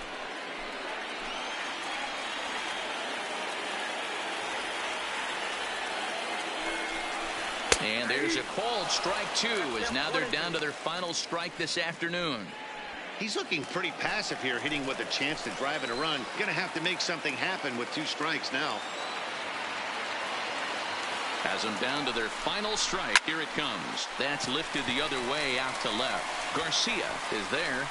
[SPEAKER 1] And there's a called strike 2, as now they're down to their final strike this afternoon.
[SPEAKER 2] He's looking pretty passive here, hitting with a chance to drive in a run. Gonna have to make something happen with 2 strikes now.
[SPEAKER 1] Has them down to their final strike. Here it comes. That's lifted the other way out to left. Garcia is there.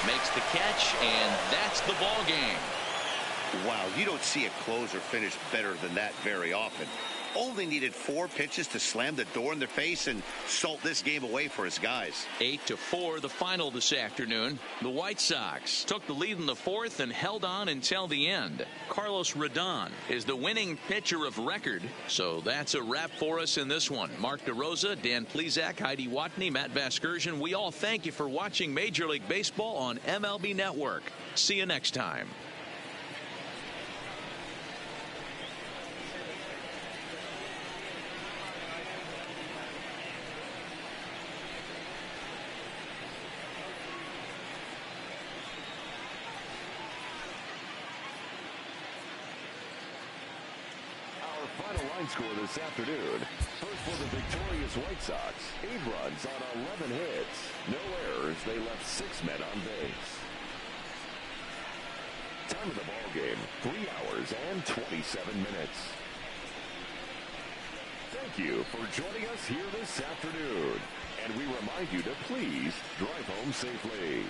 [SPEAKER 1] Makes the catch, and that's the ball game.
[SPEAKER 2] Wow, you don't see a closer finish better than that very often. Only needed 4 pitches to slam the door in their face and salt this game away for his guys.
[SPEAKER 1] 8-4 the final this afternoon. The White Sox took the lead in the 4th and held on until the end. Carlos Rodon is the winning pitcher of record. So that's a wrap for us in this one. Mark DeRosa, Dan Plesac, Heidi Watney, Matt Vasgersian. We all thank you for watching Major League Baseball on MLB Network. See you next time.
[SPEAKER 3] Final line score this afternoon. First for the victorious White Sox. 8 runs on 11 hits. No errors. They left 6 men on base. Time of the ball game, 3 hours and 27 minutes. Thank you for joining us here this afternoon. And we remind you to please drive home safely.